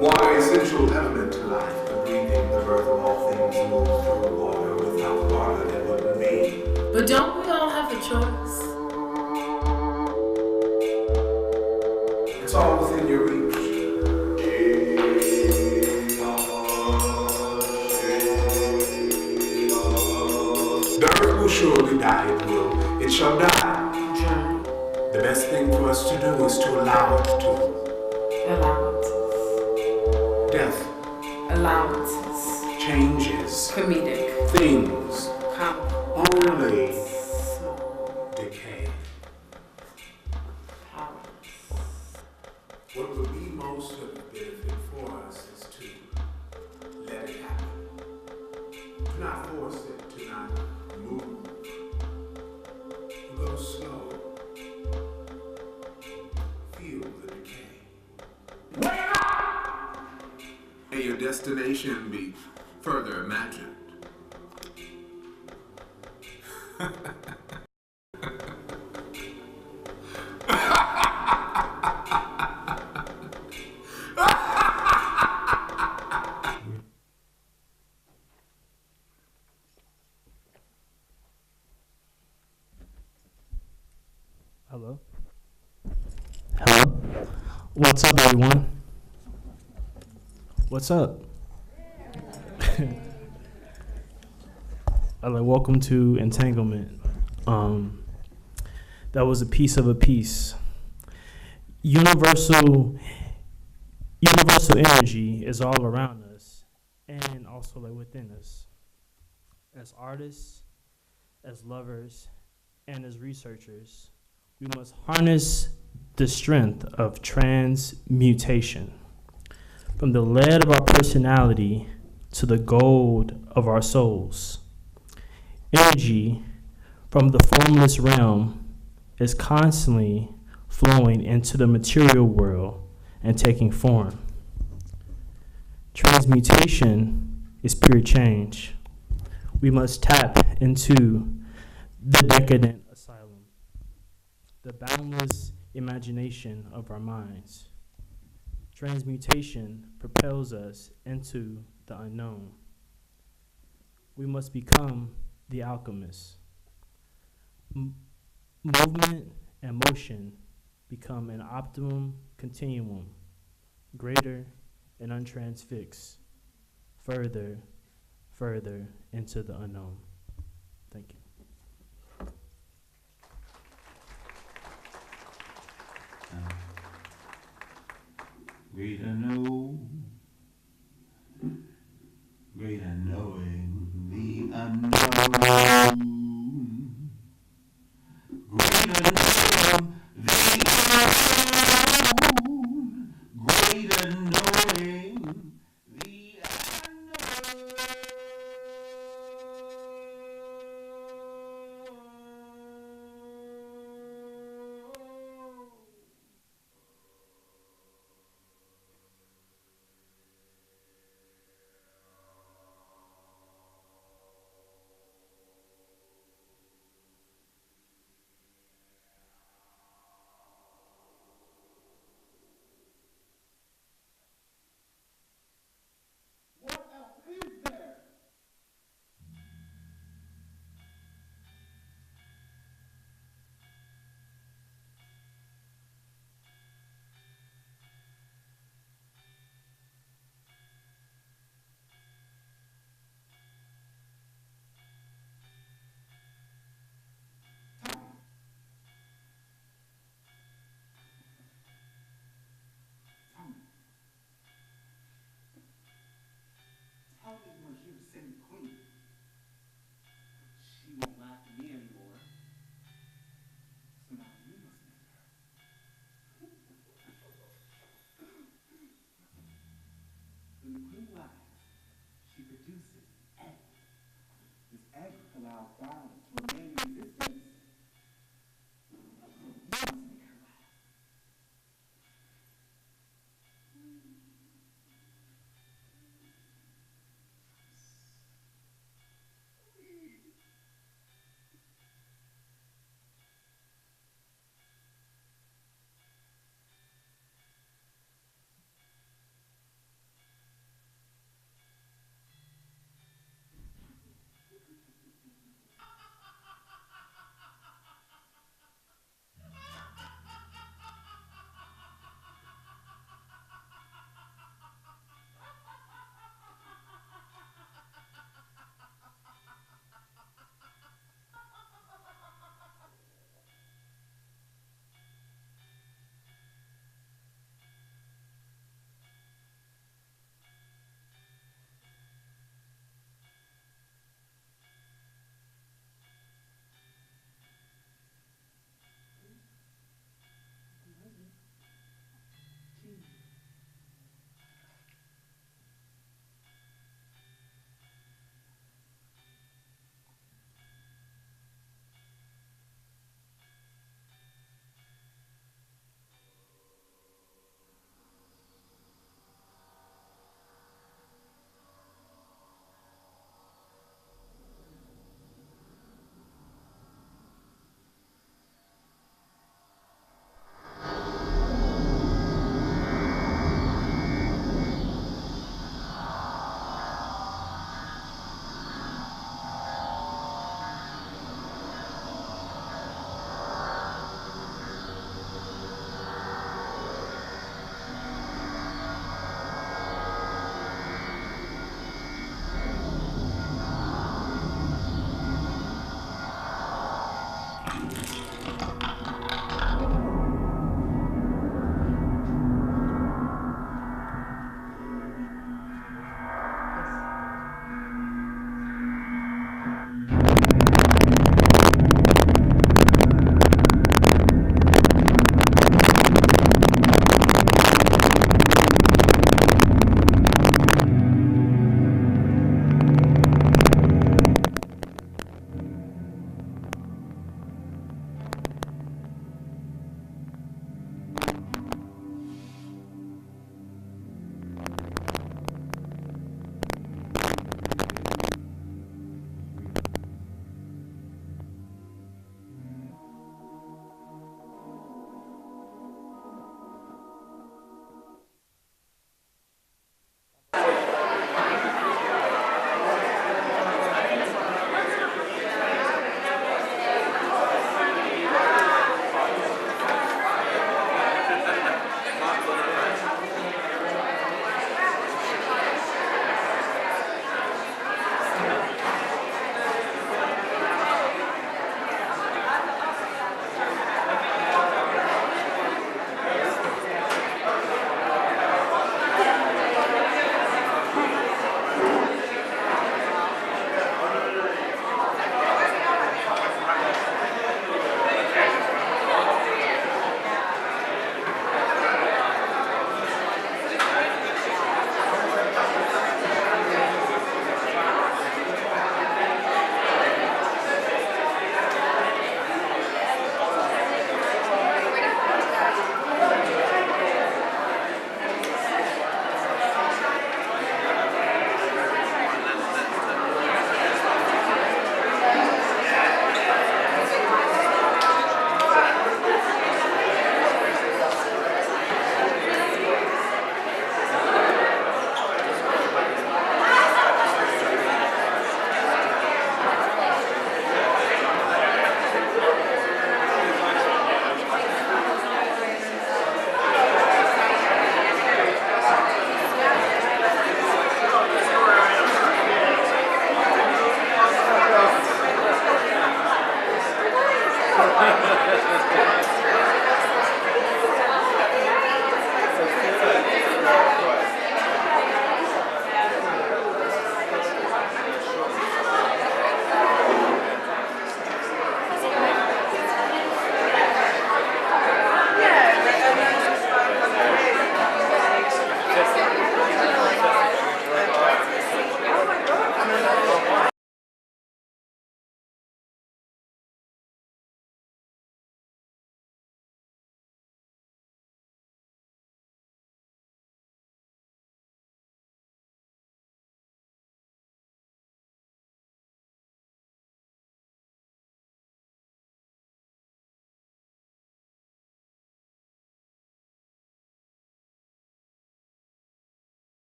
Water is essential element to life, the breathing, the birth of all things moves through water. Without water there wouldn't be. But don't we all have a choice? It's all within your reach. The earth will surely die, it shall die. The best thing for us to do is to allow it to. Allowances. Death. Allowances. Changes. Comedic. Things. Only Small. decay. Powerless. What would be most of the benefit for us is to let it happen. Do not force it, do not move. Go slow. Feel the decay. Wake up! May your destination be further imagined. Hello. Hello. What's up, everyone? What's up? Welcome to Entanglement. That was a piece of a piece. Universal energy is all around us and also within us. As artists, as lovers, and as researchers, we must harness the strength of transmutation. From the lead of our personality to the gold of our souls. Energy from the formless realm is constantly flowing into the material world and taking form. Transmutation is pure change. We must tap into the decadent asylum, the boundless imagination of our minds. Transmutation propels us into the unknown. We must become the alchemists. Movement and motion become an optimum continuum, greater and untransfixed, further into the unknown. Thank you. Greater know, greater knowing the unknown. Greater knowing the unknown. Greater knowing the unknown. She won't laugh at me anymore. So now you must make her.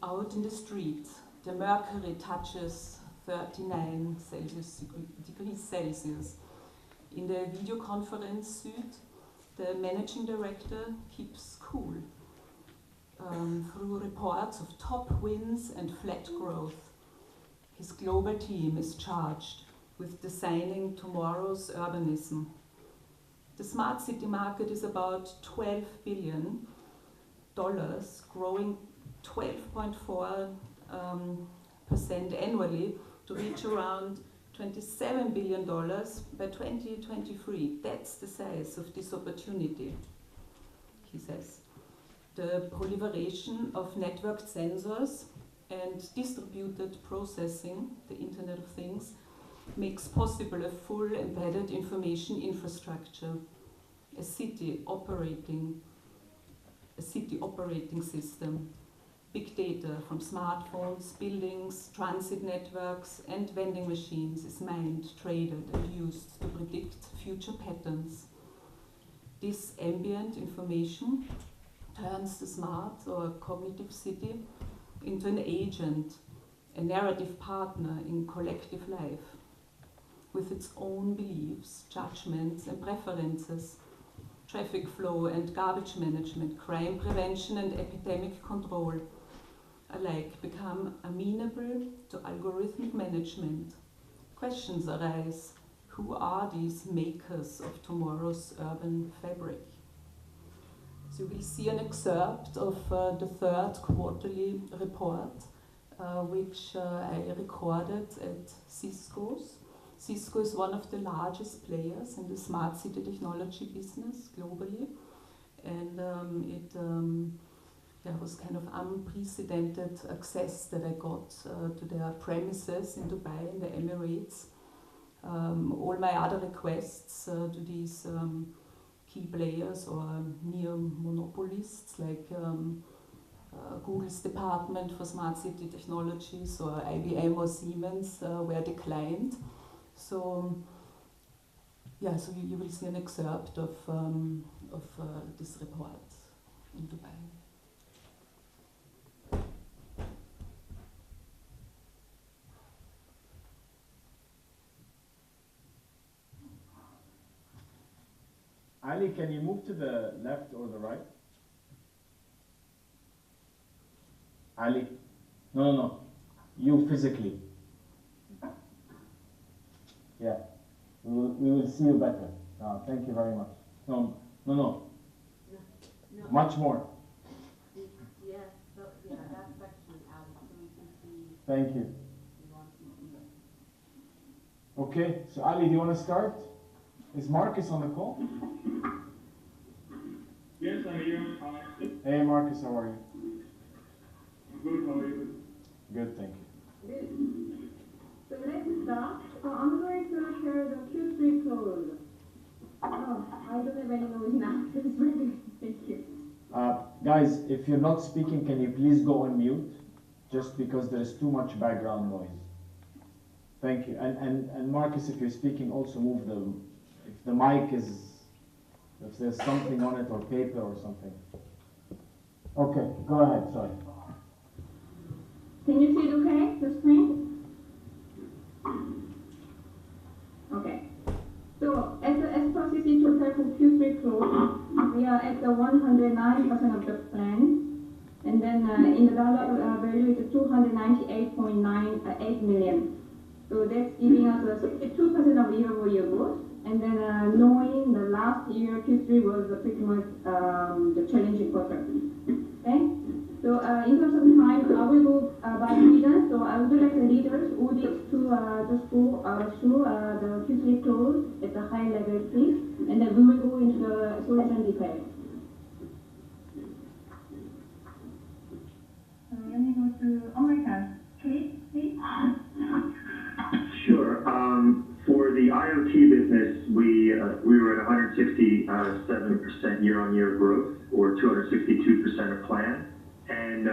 out in the street, the mercury touches 39 degrees Celsius. In the video conference suite, the managing director keeps cool through reports of top wins and flat growth. His global team is charged with designing tomorrow's urbanism. The smart city market is about $12 billion, growing 12.4% annually to reach around $27 billion by 2023. That's the size of this opportunity, he says. The proliferation of networked sensors and distributed processing, the Internet of Things, makes possible a full embedded information infrastructure, a city operating system. Big data from smartphones, buildings, transit networks, and vending machines is mined, traded, and used to predict future patterns. This ambient information turns the smart or cognitive city into an agent, a narrative partner in collective life, with its own beliefs, judgments, and preferences, traffic flow and garbage management, crime prevention and epidemic control, alike become amenable to algorithmic management. Questions arise. Who are these makers of tomorrow's urban fabric? So you will see an excerpt of the third quarterly report, which I recorded at Cisco's. Cisco is one of the largest players in the smart city technology business globally, and there was kind of unprecedented access that I got to their premises in Dubai, in the Emirates. All my other requests to these key players or near monopolists like Google's Department for Smart City Technologies or IBM or Siemens were declined. So, yeah, so you will see an excerpt of this report in Dubai. Ali, can you move to the left or the right? Ali? No. You physically. Yeah. We will see you better. Thank you very much. No. Much more. Yeah, that's actually Ali, so we can see. Thank you. Okay, so Ali, do you want to start? Is Marcus on the call? Yes, I'm here. Hi. Hey Marcus, how are you? Good, how are you? Good, thank you. Good. So let's start. I'm going to share the Q3 close. Oh, I don't have any noise now. Thank you. Guys, if you're not speaking, can you please go on mute? Just because there is too much background noise. Thank you. And Marcus, if you're speaking, also move if the mic is, if there's something on it or paper or something. Okay, go ahead, sorry. Can you see it okay, the screen? Okay. So as processing to prepare for Q3 close, we are at the 109% of the plan. And then in the dollar value, it's 298.98 million. So that's giving us a 62% of year-over-year growth. And then knowing the last year, Q3 was pretty much the challenging quarter. Okay? So in terms of time, I will go by region. So I would like the leaders, audits to just go through the Q3 close at the high level, please. And then we will go into the solution detail. Let me go to America. Please. Sure. For the IoT business, we were at 167% year-on-year growth, or 262% of plan. And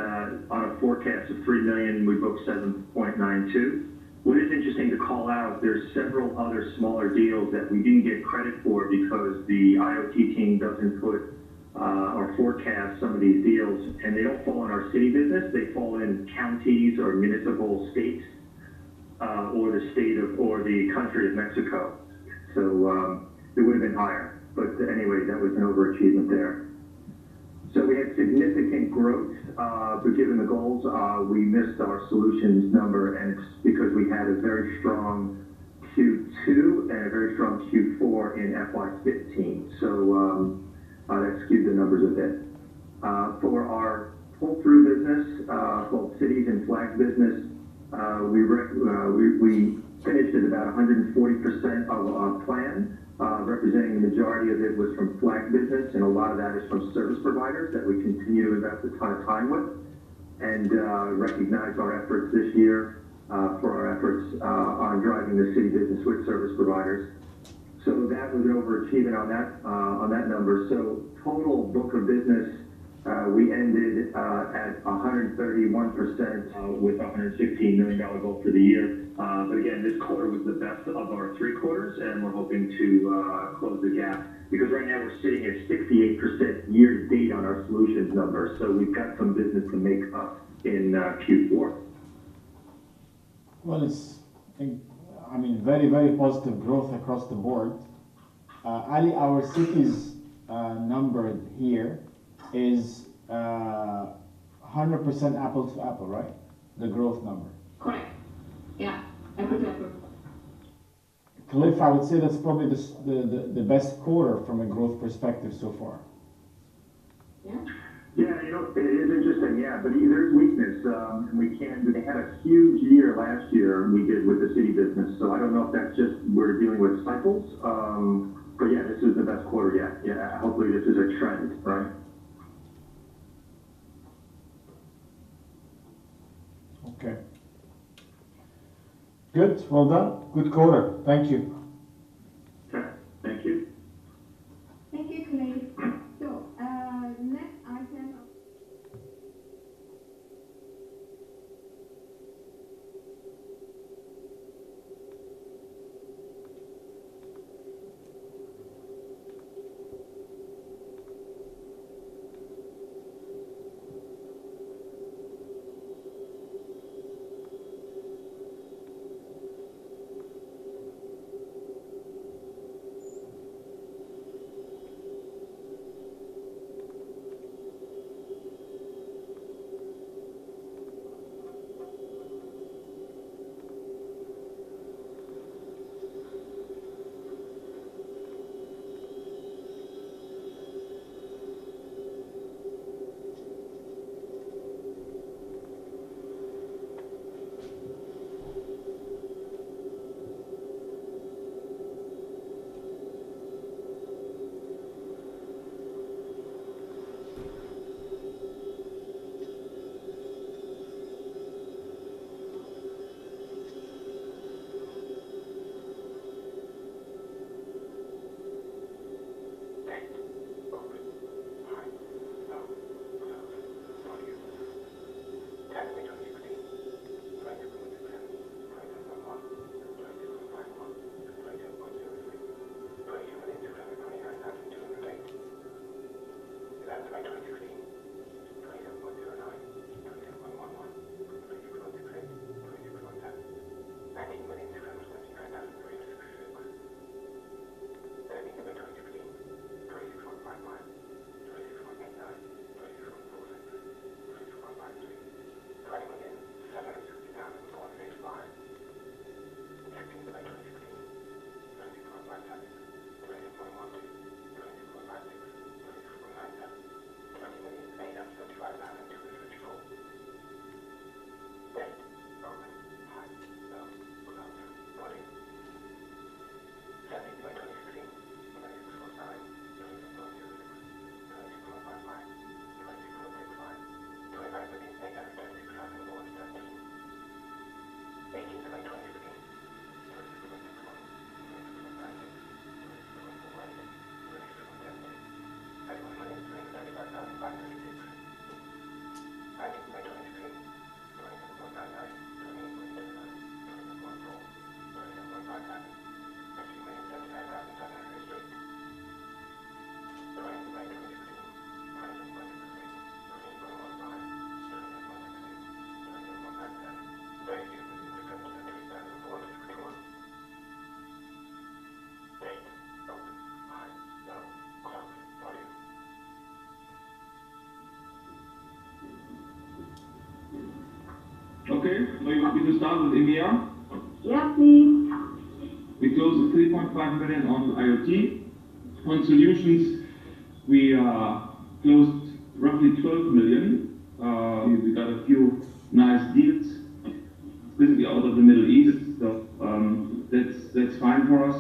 on a forecast of 3 million, we booked 7.92. What is interesting to call out, there's several other smaller deals that we didn't get credit for because the IoT team doesn't put or forecast some of these deals, and they don't fall in our city business. They fall in counties or municipal states, or the state of, or the country of Mexico. So it would have been higher. But anyway, that was an overachievement there. So we had significant growth, but given the goals, we missed our solutions number, and it's because we had a very strong Q2 and a very strong Q4 in FY15. So that skewed the numbers a bit. For our pull-through business, both cities and flag business, we finished at about 140% of our plan. Representing the majority of it was from flag business, and a lot of that is from service providers that we continue to invest a ton of time with, and recognize our efforts this year for our efforts on driving the city business with service providers. So that was an overachievement on that number. So total book of business, we ended at 131% with a $116 million goal for the year. But again, this quarter was the best of our 3 quarters, and we're hoping to close the gap, because right now we're sitting at 68% year to date on our solutions number. So we've got some business to make up in Q4. Well, it's, I mean, very, very positive growth across the board. Ali, our cities number here is 100% apple to apple, right? The growth number. Correct. Yeah, apple to apple. Cliff, I would say that's probably the best quarter from a growth perspective so far. Yeah. Yeah, you know, it is interesting, yeah, but there's weakness. They had a huge year last year, we did with the city business, so I don't know if that's just we're dealing with cycles, but yeah, this is the best quarter yet. Yeah, hopefully this is a trend, right? Okay. Good, well done. Good quarter. Thank you. Okay, thank you. Thank you, Clay. So, next item. Okay, so you want me to start with EMEA? Yeah, please. We closed at 3.5 million on IoT. On solutions, we closed roughly 12 million. We got a few nice deals, specifically out of the Middle East, so that's fine for us.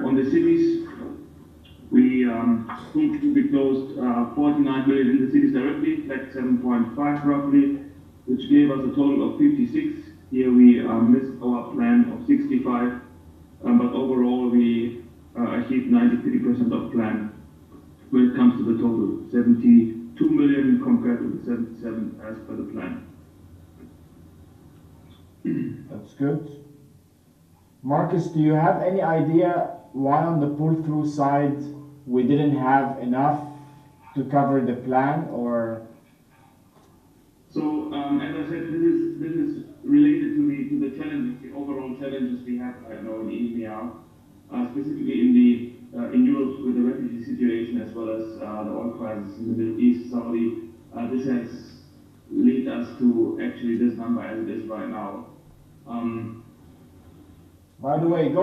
On the cities, we closed 49 million in the cities directly, like 7.5 roughly, which gave us a total of 56. Here we missed our plan of 65, but overall we achieved 93% of plan when it comes to the total, 72 million compared to the 77 as per the plan. That's good. Marcus, do you have any idea why on the pull-through side we didn't have enough to cover the plan, or? So, as I said, this is related to the challenges, the overall challenges we have right now in EMEA, specifically in Europe with the refugee situation as well as the oil crisis in the Middle East, Saudi. This has led us to actually this number as it is right now. By the way,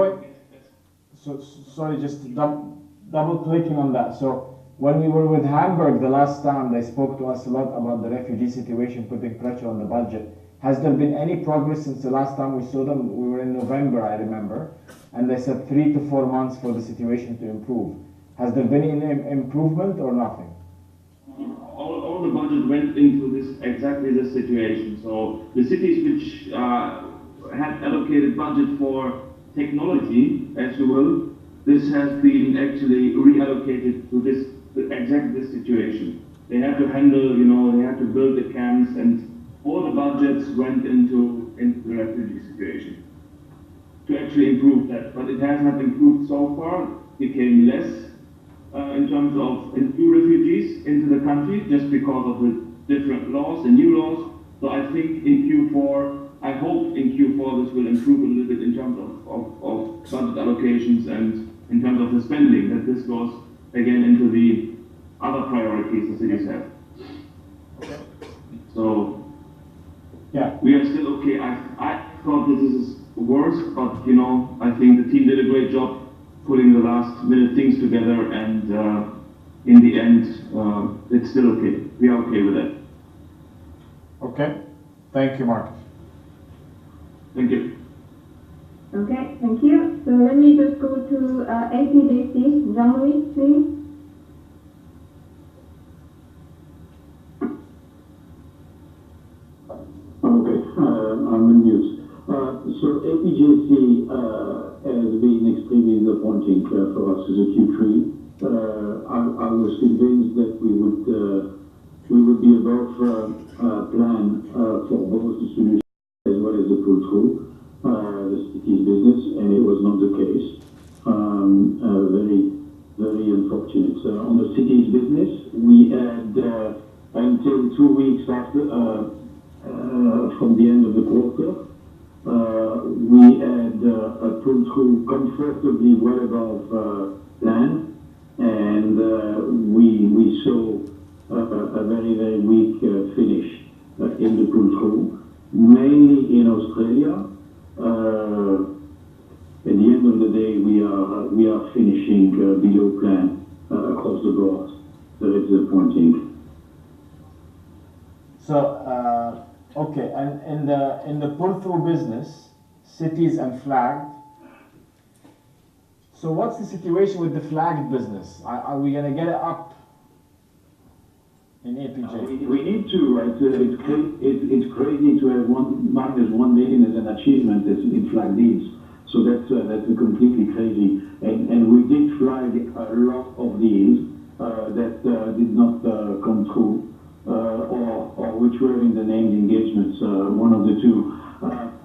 sorry, just double clicking on that. So when we were with Hamburg the last time, they spoke to us a lot about the refugee situation putting pressure on the budget. Has there been any progress since the last time we saw them? We were in November, I remember, and they said 3 to 4 months for the situation to improve. Has there been any improvement or nothing? All the budget went into exactly this situation. So the cities which had allocated budget for technology, as you will, this has been actually reallocated to exactly this situation. They had to handle, they had to build the camps, and all the budgets went into the refugee situation to actually improve that. But it has not improved so far. It became less in terms of new refugees into the country just because of the different laws and new laws. So I think in Q4, I hope in Q4 this will improve a little bit in terms of budget allocations and in terms of the spending, that this goes again into the other priorities the cities have. So yeah, we are still okay. I thought this is worse, but I think the team did a great job putting the last minute things together, and in the end, it's still okay. We are okay with that. Okay. Thank you, Marcus. Thank you. Okay, thank you. So let me just go to APJC. Jean-Louis, please. Okay, I'm on mute. So APJC has been extremely disappointing for us as a Q3. I was convinced that we would be above plan for both the solution as well as the pull-through, the cities business, and it was not the case. Very, very unfortunate. On the cities business, we had until 2 weeks after. From the end of the quarter, we had a pull-through comfortably well above plan, and we saw a very, very weak finish in the pull-through, mainly in Australia. At the end of the day, we are finishing below plan across the board. Very disappointing. So, okay, and in the pull-through business, cities and flagged. So what's the situation with the flagged business? Are we going to get it up in APJ? We need to, right? It's crazy to have -1 million as an achievement in flag deals. So that's completely crazy. And we did flag a lot of deals that did not come through. Or which were in the named engagements, one of the two.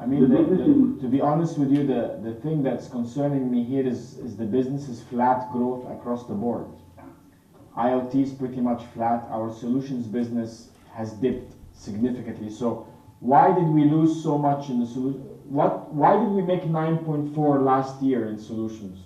I mean, to be honest with you, the thing that's concerning me here is the business's flat growth across the board. IoT is pretty much flat. Our solutions business has dipped significantly. So why did we lose so much in the solution? Why did we make 9.4 last year in solutions?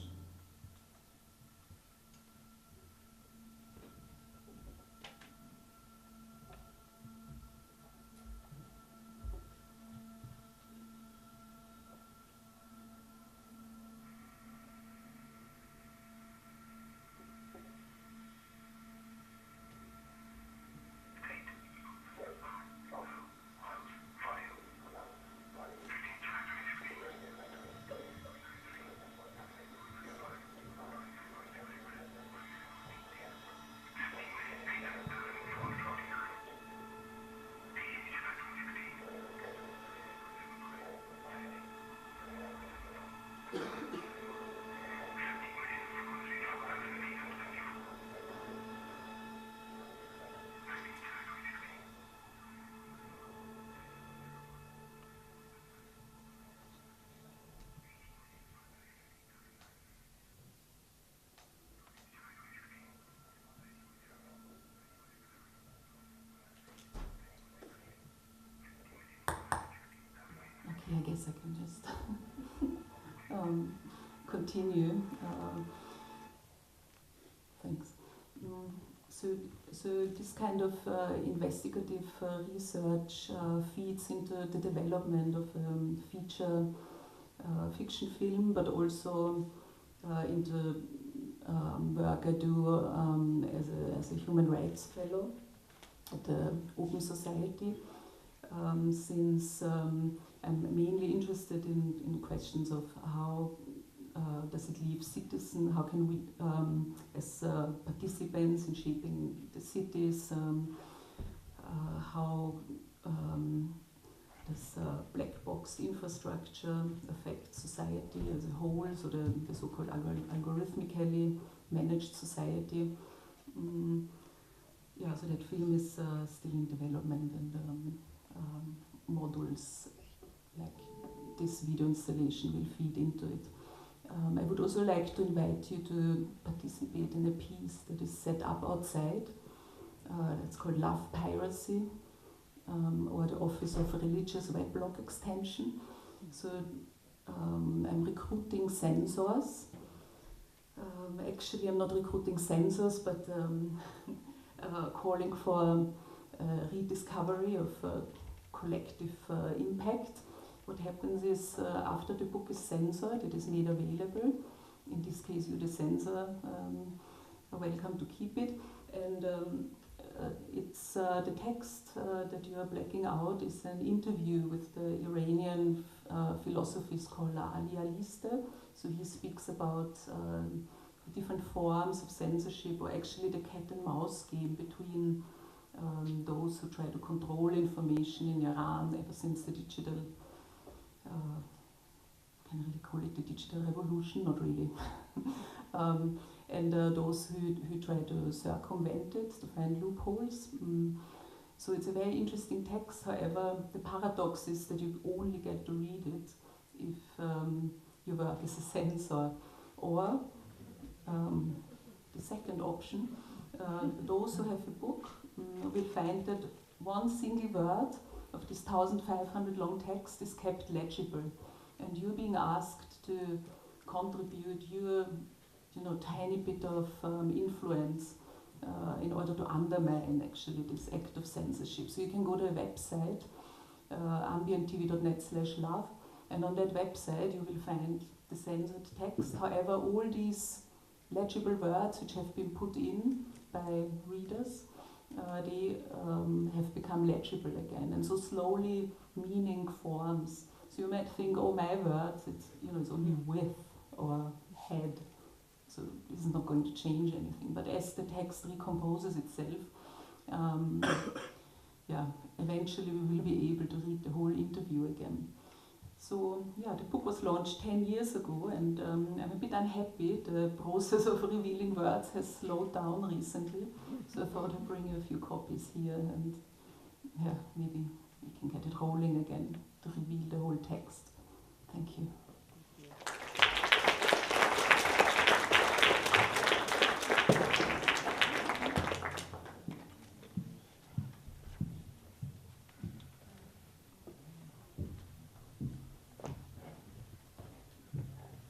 Okay, I guess I can just continue. Thanks. So this kind of investigative research feeds into the development of feature fiction film, but also into work I do as a human rights fellow at the Open Society, since I'm mainly interested in questions of how does it leave citizens, how can we as participants in shaping the cities, how does black box infrastructure affect society as a whole, so the so-called algorithmically managed society. Yeah, so that film is still in development, and modules like this video installation will feed into it. I would also like to invite you to participate in a piece that is set up outside. It's called Love Piracy, or the Office of Religious Weblog Extension. So I'm recruiting censors. Actually, I'm not recruiting censors, but calling for rediscovery of collective impact. What happens is, after the book is censored, it is made available. In this case, you, the censor, are welcome to keep it. And it's the text that you are blacking out is an interview with the Iranian philosopher called Ali Aliste. So he speaks about different forms of censorship, or actually the cat and mouse game between those who try to control information in Iran ever since the digital, can I really call it the digital revolution? Not really. And those who try to circumvent it, to find loopholes. So it's a very interesting text. However, the paradox is that you only get to read it if you work as a censor, or the second option, those who have a book will find that one single word of this 1,500 long text is kept legible, and you're being asked to contribute your tiny bit of influence in order to undermine actually this act of censorship. So you can go to a website, ambienttv.net/love, and on that website you will find the censored text. However, all these legible words which have been put in by readers, they have become legible again, and so slowly meaning forms. So you might think, oh, my words, it's only with or head, so this is not going to change anything. But as the text recomposes itself, eventually we will be able to read the whole interview again. So yeah, the book was launched 10 years ago, and I'm a bit unhappy. The process of revealing words has slowed down recently. So I thought I'd bring you a few copies here, and yeah, maybe we can get it rolling again to reveal the whole text. Thank you.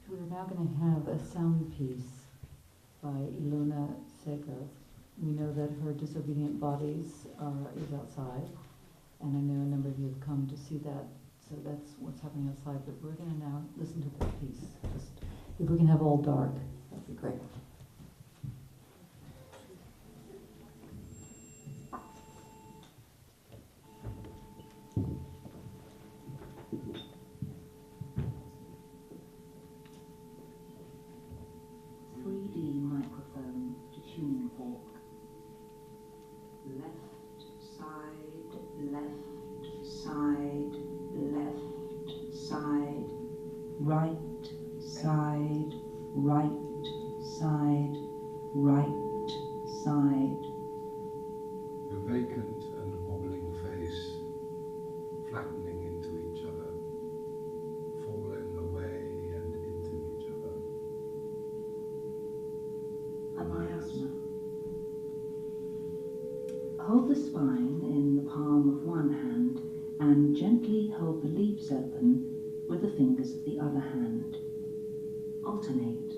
We're now going to have a sound piece by Ilona Seger. We know that her Disobedient Bodies is outside, and I know a number of you have come to see that, so that's what's happening outside. But we're going to now listen to this piece. Just, if we can have all dark, that'd be great. Hold the spine in the palm of one hand and gently hold the leaves open with the fingers of the other hand. Alternate.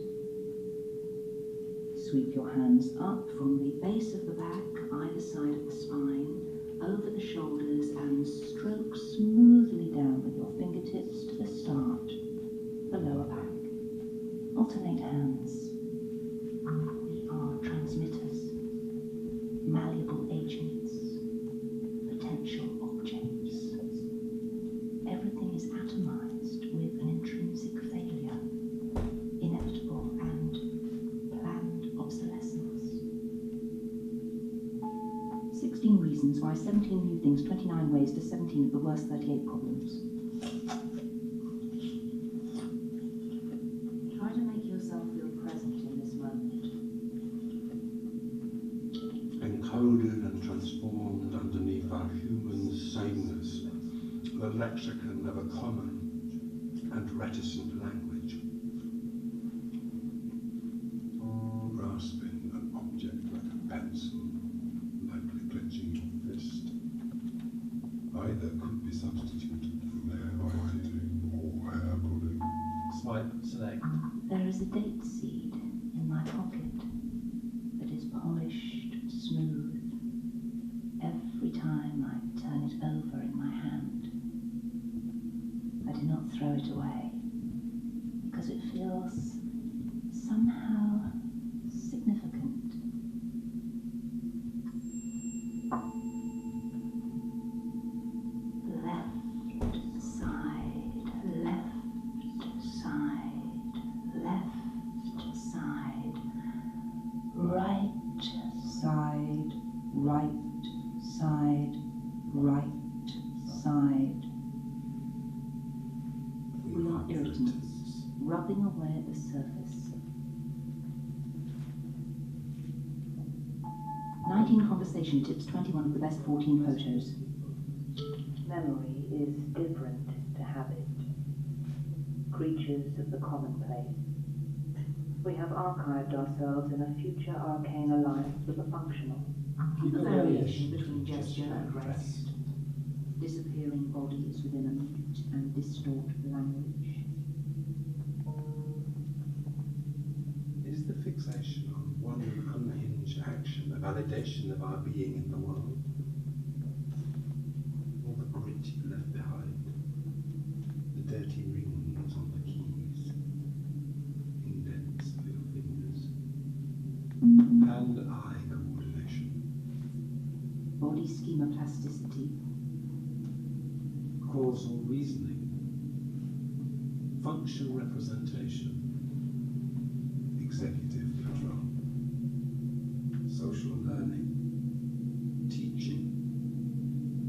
Sweep your hands up from the base of the back, either side of the spine, over the shoulders, and stroke smoothly down with your fingertips to the start, the lower back. Alternate hands. We are transmitters, malleable agents, potential objects. Everything is atomized with an intrinsic failure, inevitable and planned obsolescence. 16 reasons why 17 new things, 29 ways to 17 of the worst 38 problems. Try to make yourself feel present in this moment. Encoded and transformed underneath our human sameness, the lexicon of a common and reticent language. Grasping an object like a pencil, lightly clenching your fist. Either could be substituted for nail biting or hair pulling. Swipe, select. There is a date seed in my pocket that is polished, smooth. Every time I turn it over in my hand, I do not throw it away because it feels somehow significant. Left side, left side, left side, right side, right side, right side. We are irritants, rubbing away at the surface. 19 conversation tips, 21 of the best 14 photos. Memory is different to habit. Creatures of the commonplace. We have archived ourselves in a future arcane alliance with the functional. Keep a variation between gesture and rest. Disappearing bodies within a mute and distort language. Is the fixation on one unhinged action a validation of our being in the world? Or the grit you left behind? The dirty rings on the keys? Indents for your fingers? Hand-eye coordination? Body schema plasticity. Causal reasoning? Function representation? Executive control? Social learning? Teaching?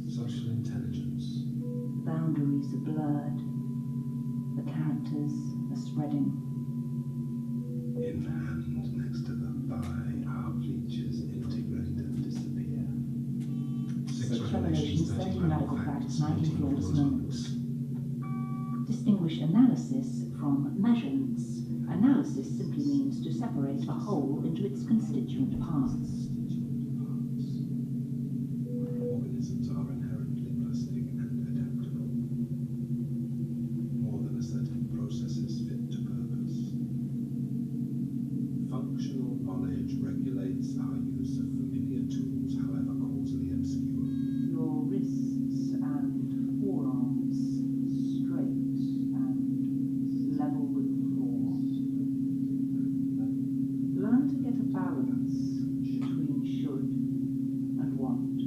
Social intelligence? Boundaries are blurred. The characters are spreading. In hand next to the thigh, our bleachers integrate and disappear. Six revelations, 13 radical facts, 19 flawless moments. Distinguish analysis from measurements. Analysis simply means to separate a whole into its constituent parts. Organisms are inherently plastic and adaptable. More than a set of processes fit to purpose. Functional knowledge regulates our use of familiar tools, however causally obscure. Your wrists and forearms straight and level with the floor. Learn to get a balance between should and want.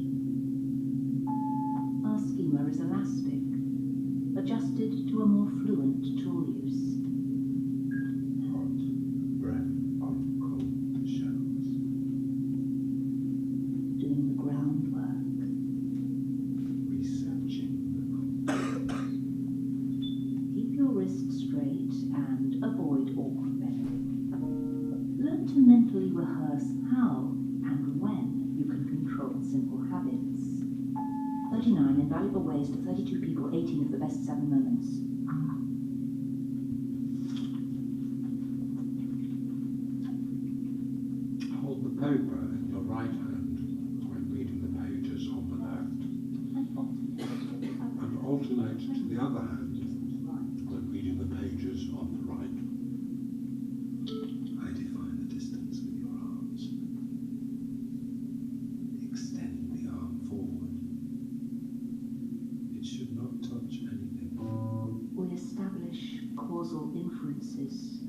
Our schema is elastic, adjusted to a more fluent tool use. Hot breath on cold shells. Doing the groundwork. Researching the Keep your wrists straight and avoid awkward bending. Learn to mentally rehearse how and when you can control simple habits. 39 invaluable ways to 32 people, 18 of the best 7 moments. Hold the paper in your right hand when reading the pages on the left, and alternate to the other hand touch anything. We establish causal inferences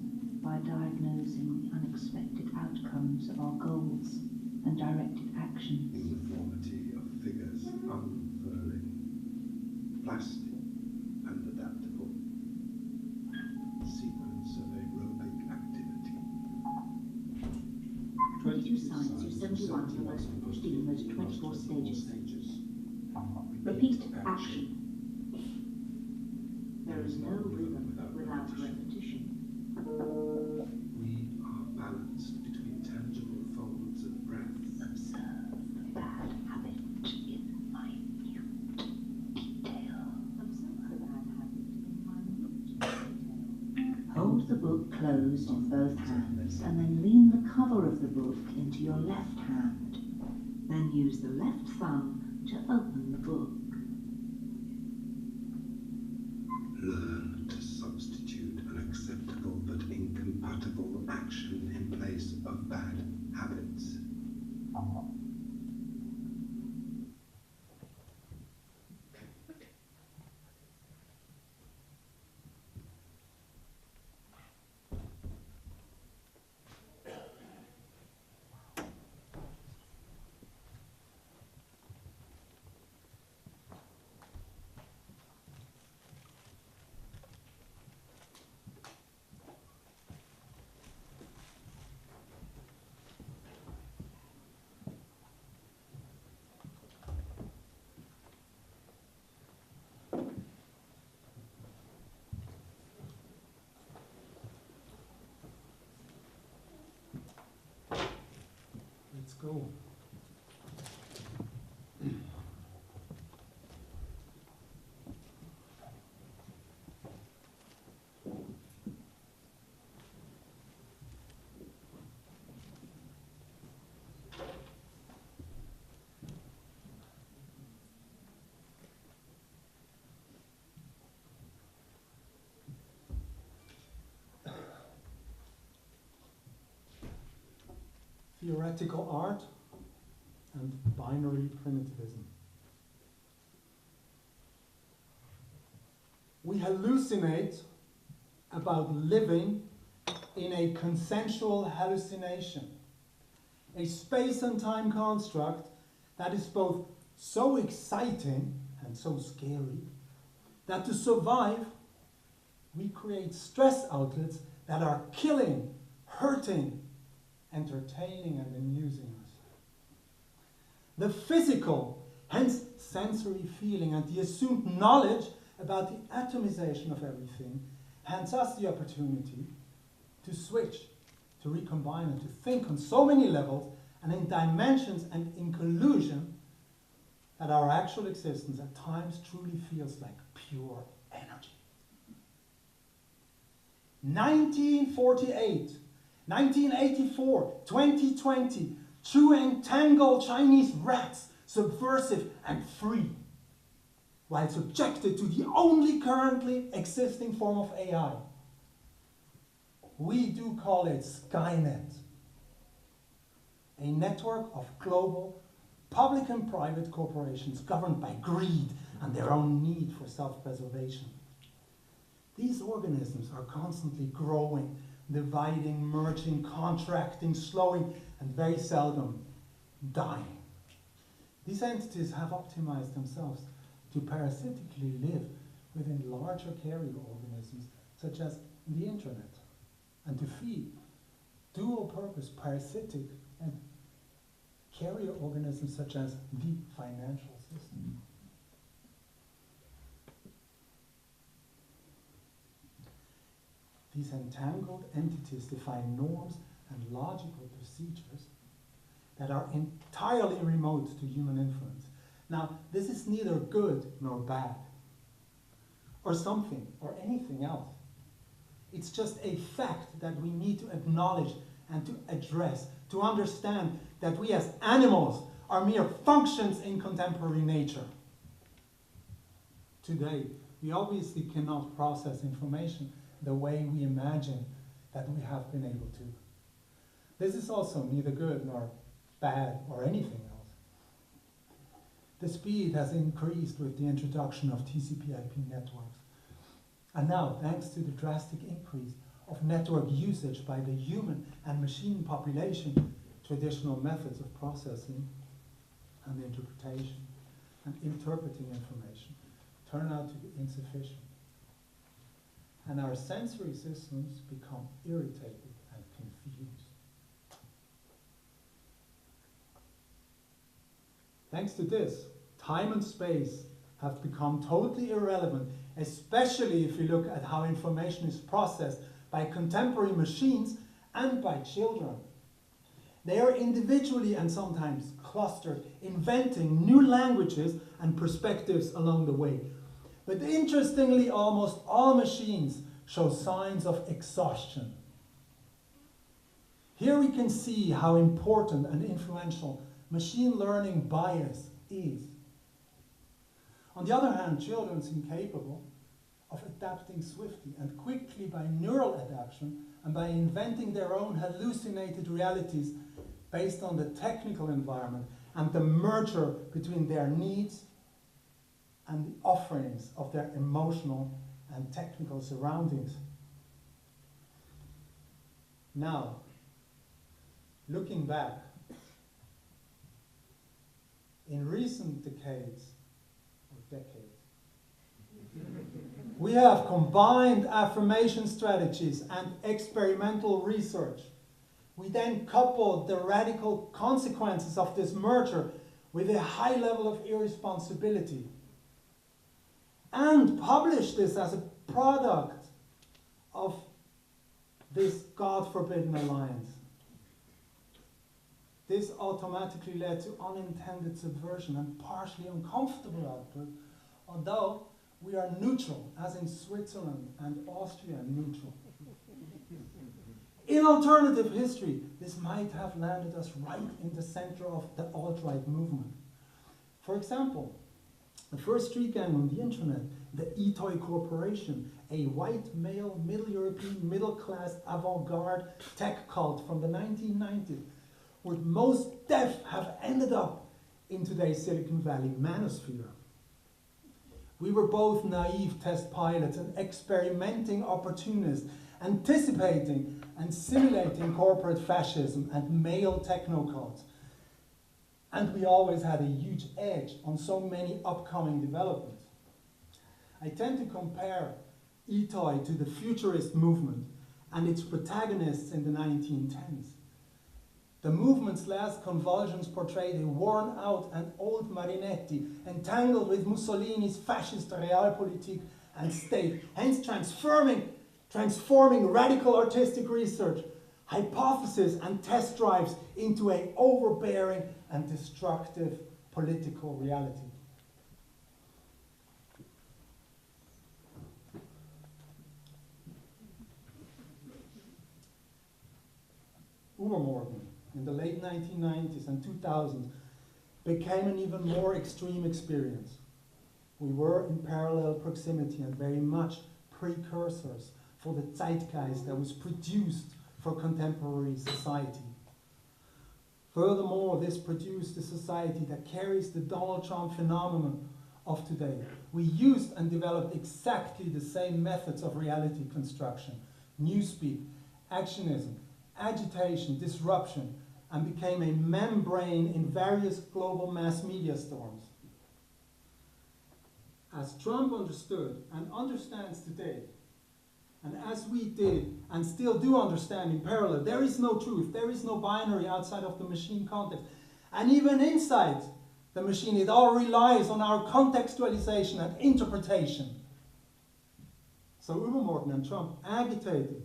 by diagnosing the unexpected outcomes of our goals and directed actions. Uniformity of figures unfurling, plastic and adaptable. Sequence of aerobic activity. 22 signs, you 71 for most 15, most 24 stages. Repeat action. There is no rhythm without repetition. We are balanced between tangible folds of breath. Observe the bad habit in minute detail. Observe the bad habit in minute detail. Hold the book closed in both hands and then lean the cover of the book into your left hand. Then use the left thumb to open the book. Learn to substitute an acceptable but incompatible action in place of bad habits. Let's go. Theoretical art and binary primitivism. We hallucinate about living in a consensual hallucination, a space and time construct that is both so exciting and so scary that to survive, we create stress outlets that are killing, hurting, entertaining and amusing us. The physical, hence sensory feeling and the assumed knowledge about the atomization of everything hands us the opportunity to switch, to recombine and to think on so many levels and in dimensions and in collusion that our actual existence at times truly feels like pure energy. 1948, 1984, 2020, two entangled Chinese rats, subversive and free, while subjected to the only currently existing form of AI. We do call it Skynet, a network of global public and private corporations governed by greed and their own need for self-preservation. These organisms are constantly growing, dividing, merging, contracting, slowing, and very seldom dying. These entities have optimized themselves to parasitically live within larger carrier organisms, such as the internet, and to feed dual-purpose parasitic and carrier organisms such as the financial system. These entangled entities define norms and logical procedures that are entirely remote to human influence. Now, this is neither good nor bad, or something, or anything else. It's just a fact that we need to acknowledge and to address, to understand that we as animals are mere functions in contemporary nature. Today, we obviously cannot process information the way we imagine that we have been able to. This is also neither good nor bad or anything else. The speed has increased with the introduction of TCP/IP networks. And now, thanks to the drastic increase of network usage by the human and machine population, traditional methods of processing and interpretation and interpreting information turn out to be insufficient. And our sensory systems become irritated and confused. Thanks to this, time and space have become totally irrelevant, especially if you look at how information is processed by contemporary machines and by children. They are individually and sometimes clustered, inventing new languages and perspectives along the way. But interestingly, almost all machines show signs of exhaustion. Here we can see how important and influential machine learning bias is. On the other hand, children seem capable of adapting swiftly and quickly by neural adaptation and by inventing their own hallucinated realities based on the technical environment and the merger between their needs and the offerings of their emotional and technical surroundings. Now, looking back, in recent decades, we have combined affirmation strategies and experimental research. We then coupled the radical consequences of this merger with a high level of irresponsibility and published this as a product of this God-forbidden alliance. This automatically led to unintended subversion and partially uncomfortable output, although we are neutral, as in Switzerland and Austria neutral. In alternative history, this might have landed us right in the center of the alt-right movement. For example, the first street gang on the internet, the eToy Corporation, a white male, middle European, middle-class avant-garde tech cult from the 1990s, would most def have ended up in today's Silicon Valley manosphere. We were both naive test pilots and experimenting opportunists, anticipating and simulating corporate fascism and male technocults. And we always had a huge edge on so many upcoming developments. I tend to compare eToy to the futurist movement and its protagonists in the 1910s. The movement's last convulsions portrayed a worn-out and old Marinetti entangled with Mussolini's fascist realpolitik and state, hence transforming radical artistic research, hypothesis and test drives into an overbearing and destructive political reality. Übermorgen, in the late 1990s and 2000s, became an even more extreme experience. We were in parallel proximity and very much precursors for the zeitgeist that was produced for contemporary society. Furthermore, this produced a society that carries the Donald Trump phenomenon of today. We used and developed exactly the same methods of reality construction, newspeak, actionism, agitation, disruption, and became a membrane in various global mass media storms. As Trump understood and understands today, and as we did and still do understand in parallel, there is no truth, there is no binary outside of the machine context. And even inside the machine, it all relies on our contextualization and interpretation. So Übermorgen and Trump agitated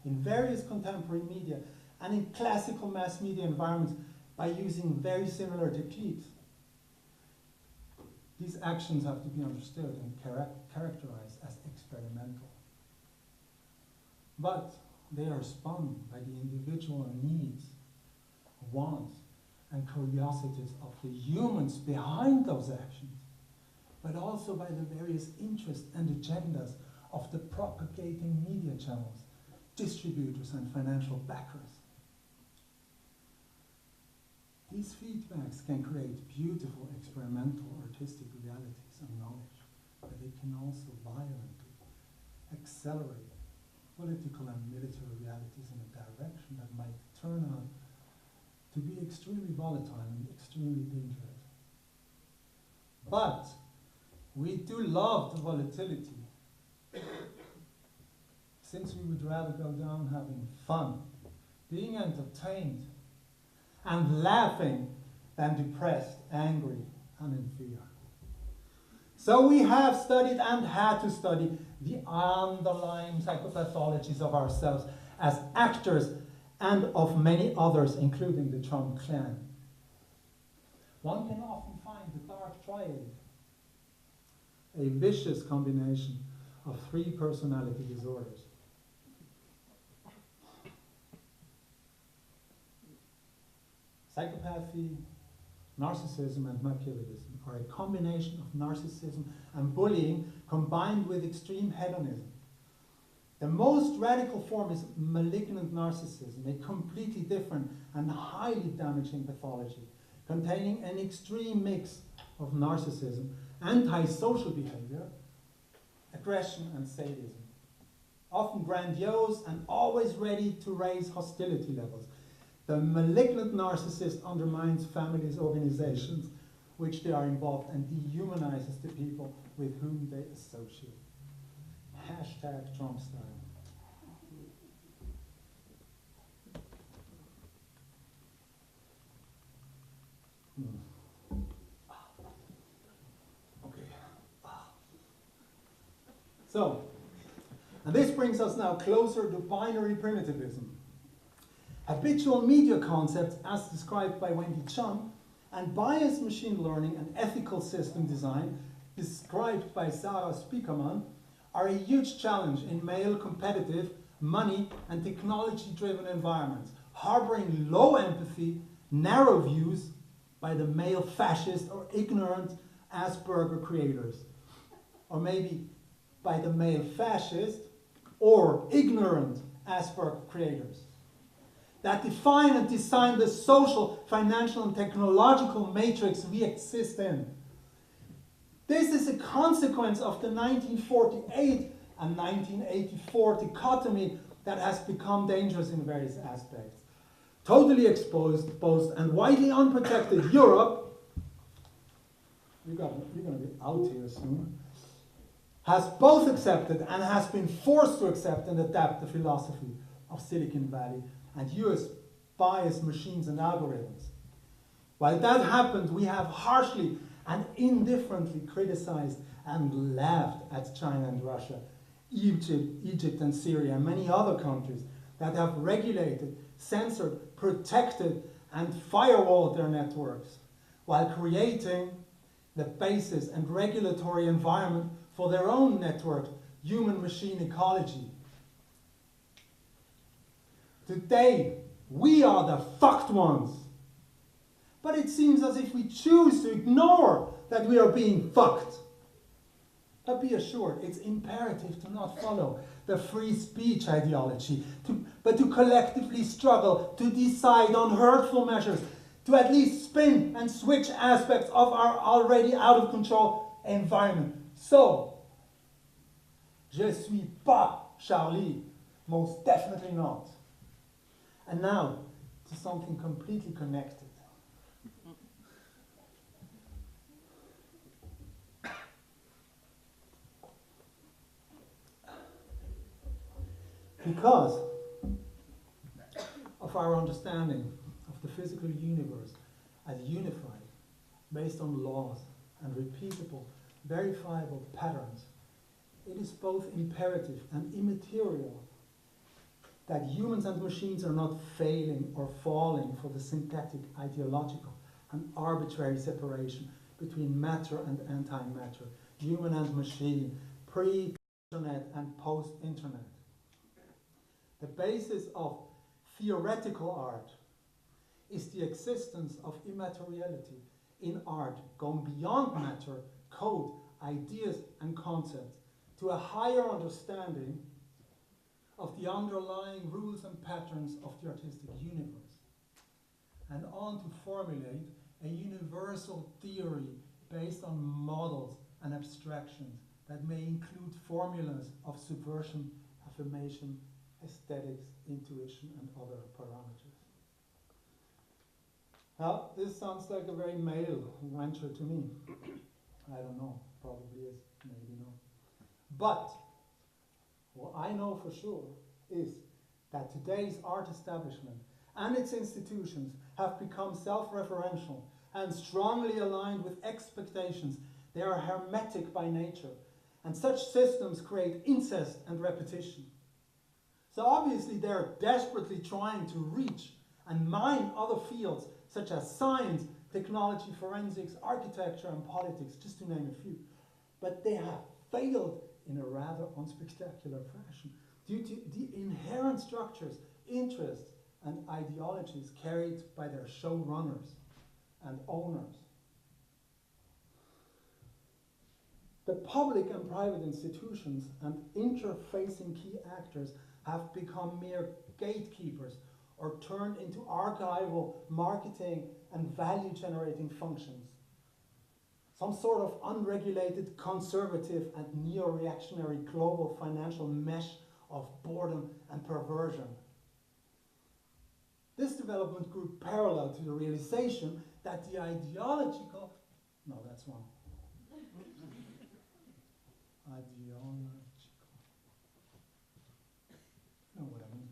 in various contemporary media and in classical mass media environments by using very similar techniques. These actions have to be understood and characterized as experimental. But they are spun by the individual needs, wants, and curiosities of the humans behind those actions, but also by the various interests and agendas of the propagating media channels, distributors, and financial backers. These feedbacks can create beautiful experimental artistic realities and knowledge, but they can also violently accelerate political and military realities in a direction that might turn out to be extremely volatile and extremely dangerous. But we do love the volatility, since we would rather go down having fun, being entertained, and laughing than depressed, angry, and in fear. So we have studied and had to study the underlying psychopathologies of ourselves as actors and of many others, including the Trump clan. One can often find the dark triad, a vicious combination of 3 personality disorders. Psychopathy, narcissism, and machiavellism are a combination of narcissism and bullying combined with extreme hedonism. The most radical form is malignant narcissism, a completely different and highly damaging pathology, containing an extreme mix of narcissism, antisocial behavior, aggression, and sadism. Often grandiose and always ready to raise hostility levels. The malignant narcissist undermines families' organizations which they are involved and dehumanizes the people with whom they associate. Hashtag Trump style. Okay. So, and this brings us now closer to binary primitivism. Habitual media concepts, as described by Wendy Chun, and biased machine learning and ethical system design, described by Sarah Spiekerman, are a huge challenge in male competitive, money, and technology-driven environments, harboring low empathy, narrow views by the male fascist or ignorant Asperger creators. Or maybe by the male fascist or ignorant Asperger creators that define and design the social, financial, and technological matrix we exist in. This is a consequence of the 1948 and 1984 dichotomy that has become dangerous in various aspects. Totally exposed and widely unprotected Europe, you're going to be out here soon, has both accepted and has been forced to accept and adapt the philosophy of Silicon Valley and US biased machines and algorithms. While that happened, we have harshly and indifferently criticized and laughed at China and Russia, Egypt and Syria, and many other countries that have regulated, censored, protected, and firewalled their networks, while creating the basis and regulatory environment for their own network, human-machine ecology. Today, we are the fucked ones. But it seems as if we choose to ignore that we are being fucked. But be assured, it's imperative to not follow the free speech ideology, but to collectively struggle to decide on hurtful measures, to at least spin and switch aspects of our already out of control environment. So, je suis pas Charlie, most definitely not. And now, to something completely connected. Because of our understanding of the physical universe as unified, based on laws and repeatable, verifiable patterns, it is both imperative and immaterial that humans and machines are not failing or falling for the synthetic, ideological, and arbitrary separation between matter and antimatter, human and machine, pre-internet and post-internet. The basis of theoretical art is the existence of immateriality in art, going beyond matter, code, ideas, and concepts to a higher understanding of the underlying rules and patterns of the artistic universe. and on to formulate a universal theory based on models and abstractions that may include formulas of subversion, affirmation, aesthetics, intuition, and other parameters. Now, this sounds like a very male venture to me. I don't know, probably is, maybe no. But what I know for sure is that today's art establishment and its institutions have become self-referential and strongly aligned with expectations. They are hermetic by nature, and such systems create incest and repetition. So obviously they're desperately trying to reach and mine other fields such as science, technology, forensics, architecture, and politics, just to name a few. But they have failed in a rather unspectacular fashion due to the inherent structures, interests, and ideologies carried by their showrunners and owners. The public and private institutions and interfacing key actors have become mere gatekeepers or turned into archival, marketing, and value-generating functions. Some sort of unregulated, conservative, and neo-reactionary global financial mesh of boredom and perversion. This development grew parallel to the realization that the ideological... No, that's wrong. Ideological... You know what I mean.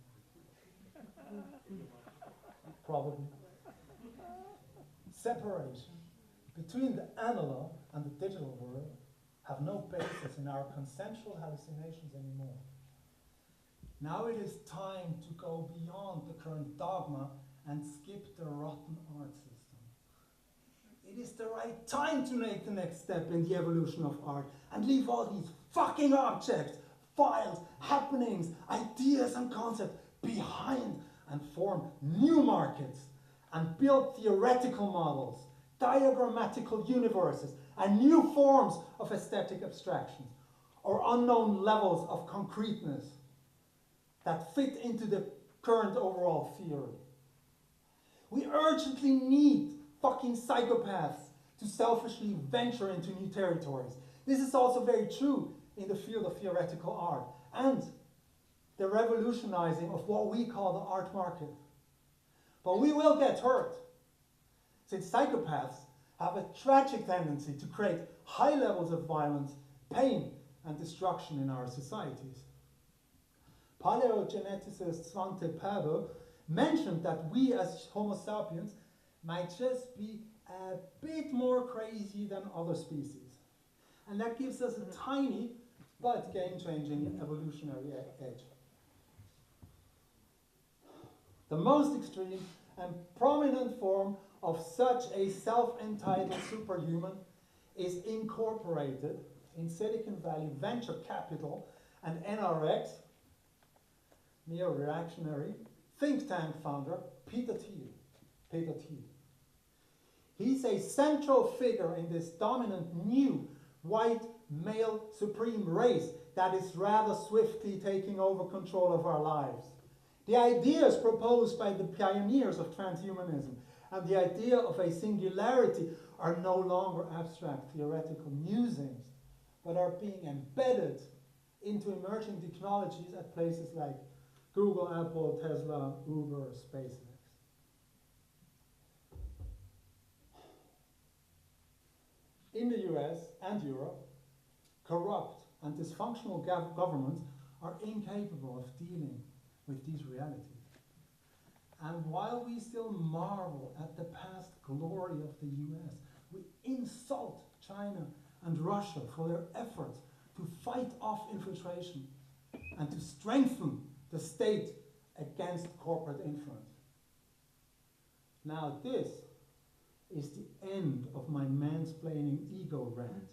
Probably. Separation between the analog and the digital world have no basis in our consensual hallucinations anymore. Now it is time to go beyond the current dogma and skip the rotten art system. It is the right time to make the next step in the evolution of art and leave all these fucking objects, files, happenings, ideas, and concepts behind and form new markets and build theoretical models, diagrammatical universes, and new forms of aesthetic abstractions or unknown levels of concreteness that fit into the current overall theory. We urgently need fucking psychopaths to selfishly venture into new territories. This is also very true in the field of theoretical art and the revolutionizing of what we call the art market. But we will get hurt, since psychopaths have a tragic tendency to create high levels of violence, pain, and destruction in our societies. Paleogeneticist Svante Pääbo mentioned that we as Homo sapiens might just be a bit more crazy than other species. And that gives us a tiny but game-changing evolutionary edge. The most extreme and prominent form of such a self-entitled superhuman is incorporated in Silicon Valley venture capital and NRX, neo-reactionary, think tank founder Peter Thiel. He's a central figure in this dominant new white male supreme race that is rather swiftly taking over control of our lives. The ideas proposed by the pioneers of transhumanism and the idea of a singularity are no longer abstract theoretical musings, but are being embedded into emerging technologies at places like Google, Apple, Tesla, Uber, SpaceX. In the US and Europe, corrupt and dysfunctional governments are incapable of dealing with these realities. And while we still marvel at the past glory of the US, we insult China and Russia for their efforts to fight off infiltration and to strengthen the state against corporate influence. Now this is the end of my mansplaining ego rant.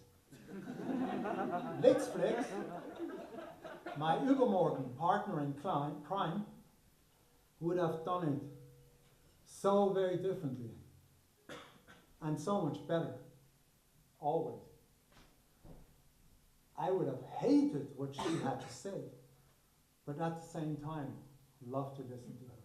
Litzflix, my übermorgen partner in crime, would have done it so very differently and so much better, always. I would have hated what she had to say, but at the same time, loved to listen to her.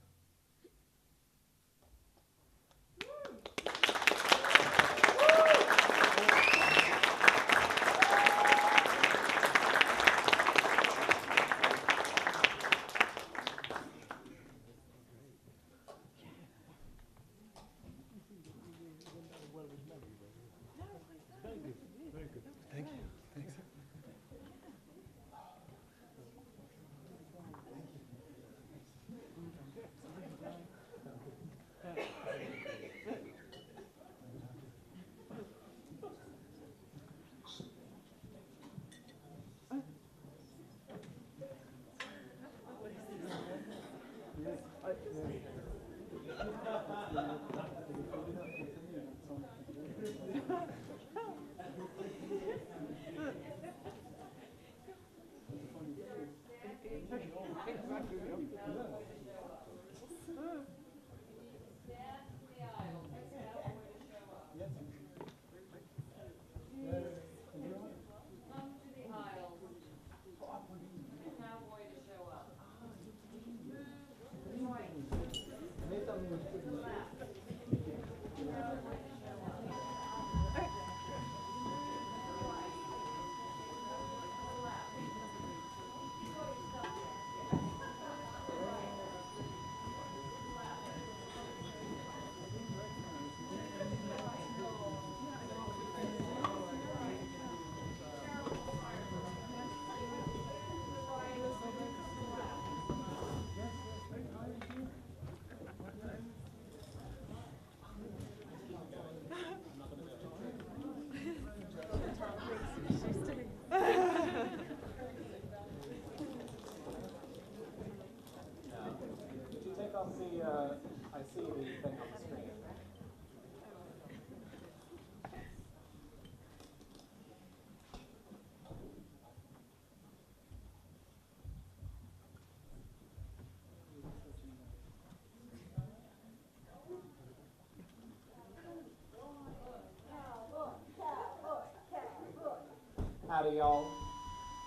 out of y'all.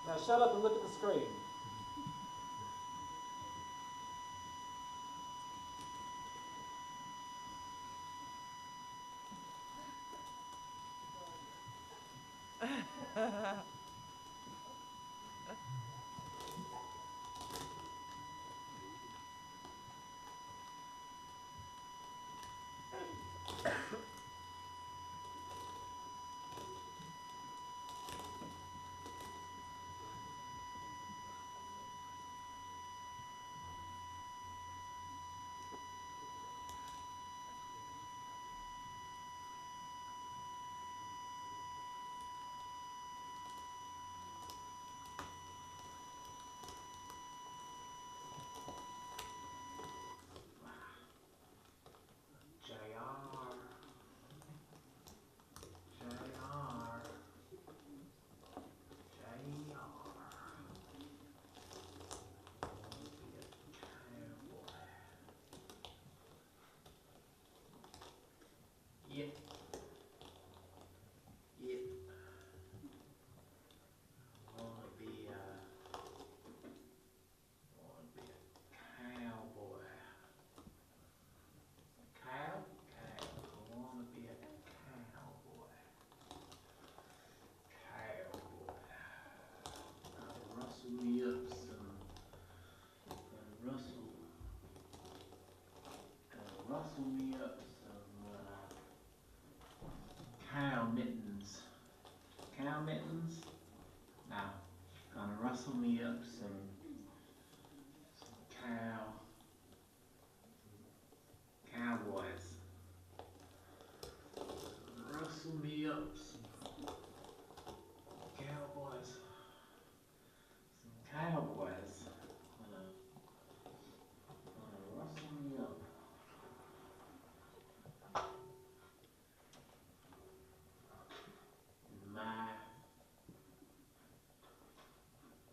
Now shut up and look at the screen. Rustle me up some cow mittens. Cow mittens? Now, gonna rustle me up some cowboys. Rustle me up some cowboys. Some cowboys. Gonna rustle me up.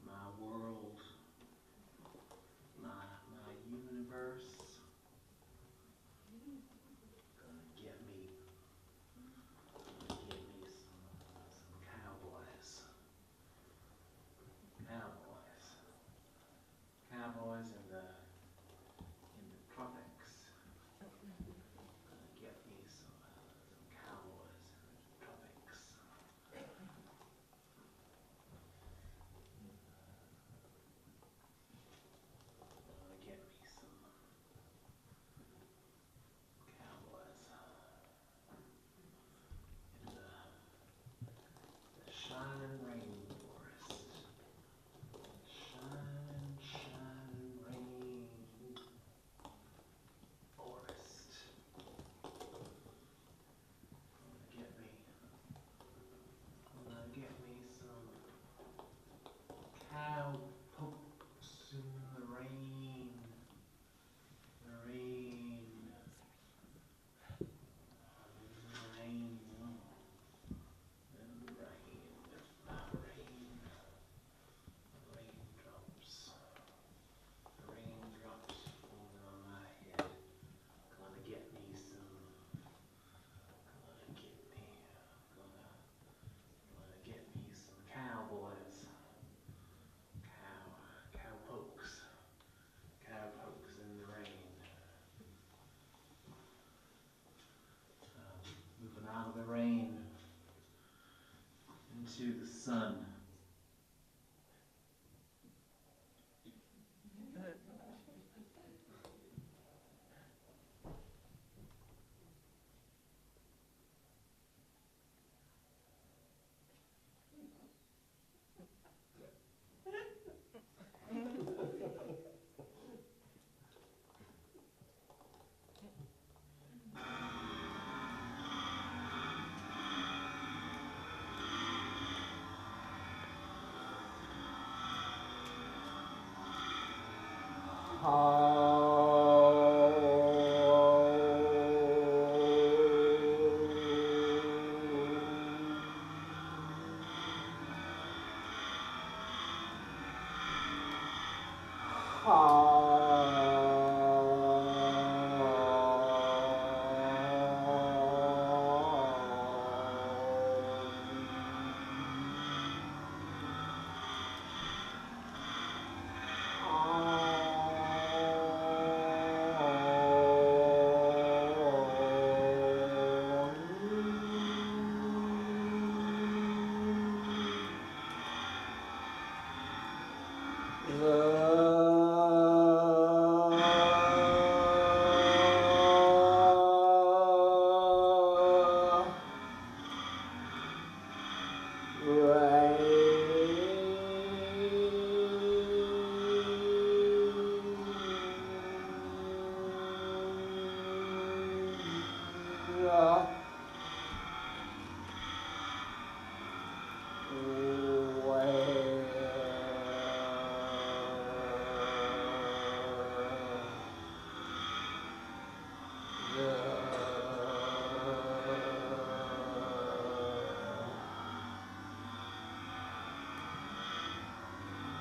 My world, my universe, gonna get me some cowboys. Cowboys in the tropics. Gonna get me some cowboys in the tropics. Get me some cowboys in the shining rainforest. Shining rain forest. Gonna get me some cow pokes in the rain. The rain. Raindrops falling on my head. Gonna get me some. Gonna get me some cowboys. Cow pokes. Cow pokes in the rain. Moving out of the rain into the sun.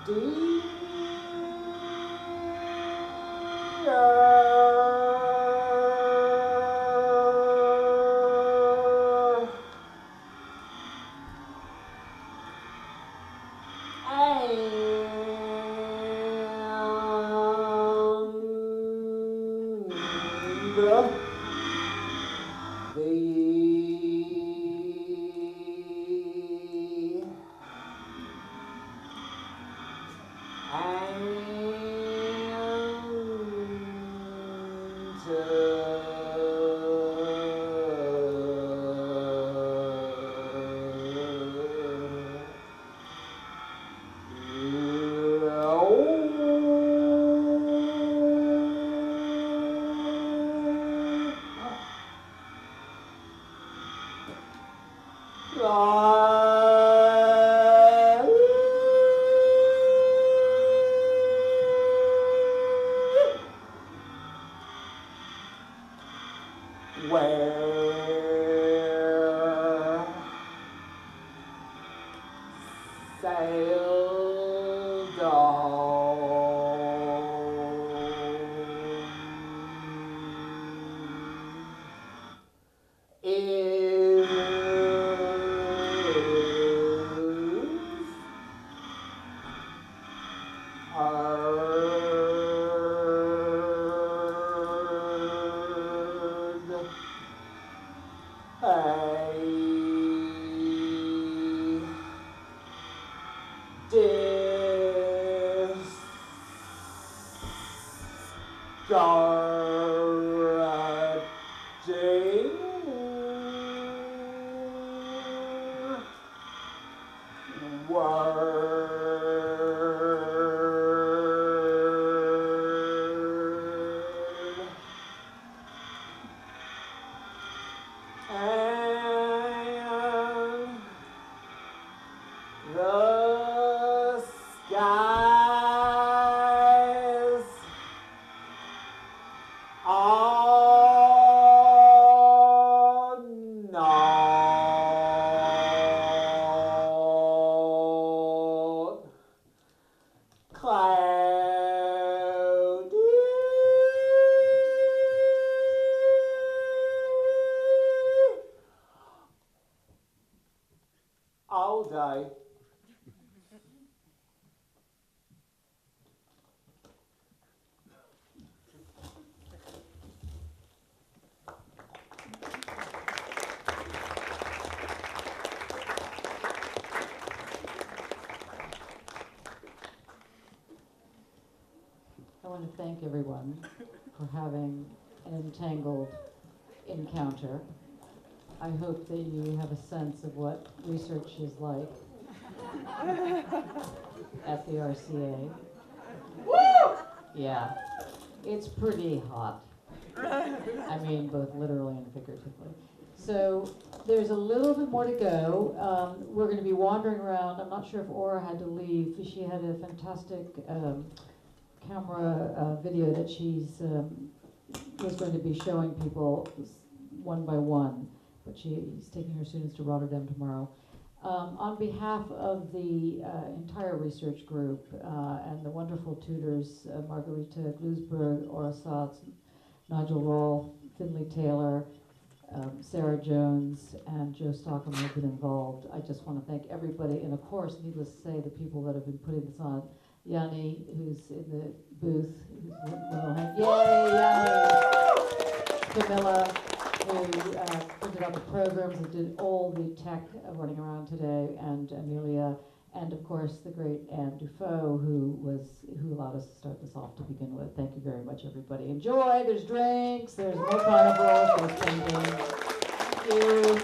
I want to thank everyone for having an entangled encounter. I hope that you have a sense of what research is like at the RCA. Woo! Yeah, it's pretty hot. I mean, both literally and figuratively. So there's a little bit more to go. We're going to be wandering around. I'm not sure if Aura had to leave. She had a fantastic camera video that she's was going to be showing people one by one, but she's taking her students to Rotterdam tomorrow. On behalf of the entire research group and the wonderful tutors, Margarita Glusberg, Aura Satz, Nigel Roll, Finley Taylor, Sarah Jones, and Joe Stockham have been involved, I just want to thank everybody, and of course, needless to say, the people that have been putting this on. Yanni, who's in the booth. Yay, Yanni! Camilla, who printed out the programs and did all the tech running around today, and Amelia, and of course the great Anne Dufault, who allowed us to start this off to begin with. Thank you very much, everybody. Enjoy. There's drinks. There's more Carnival. There's painting. Thank you.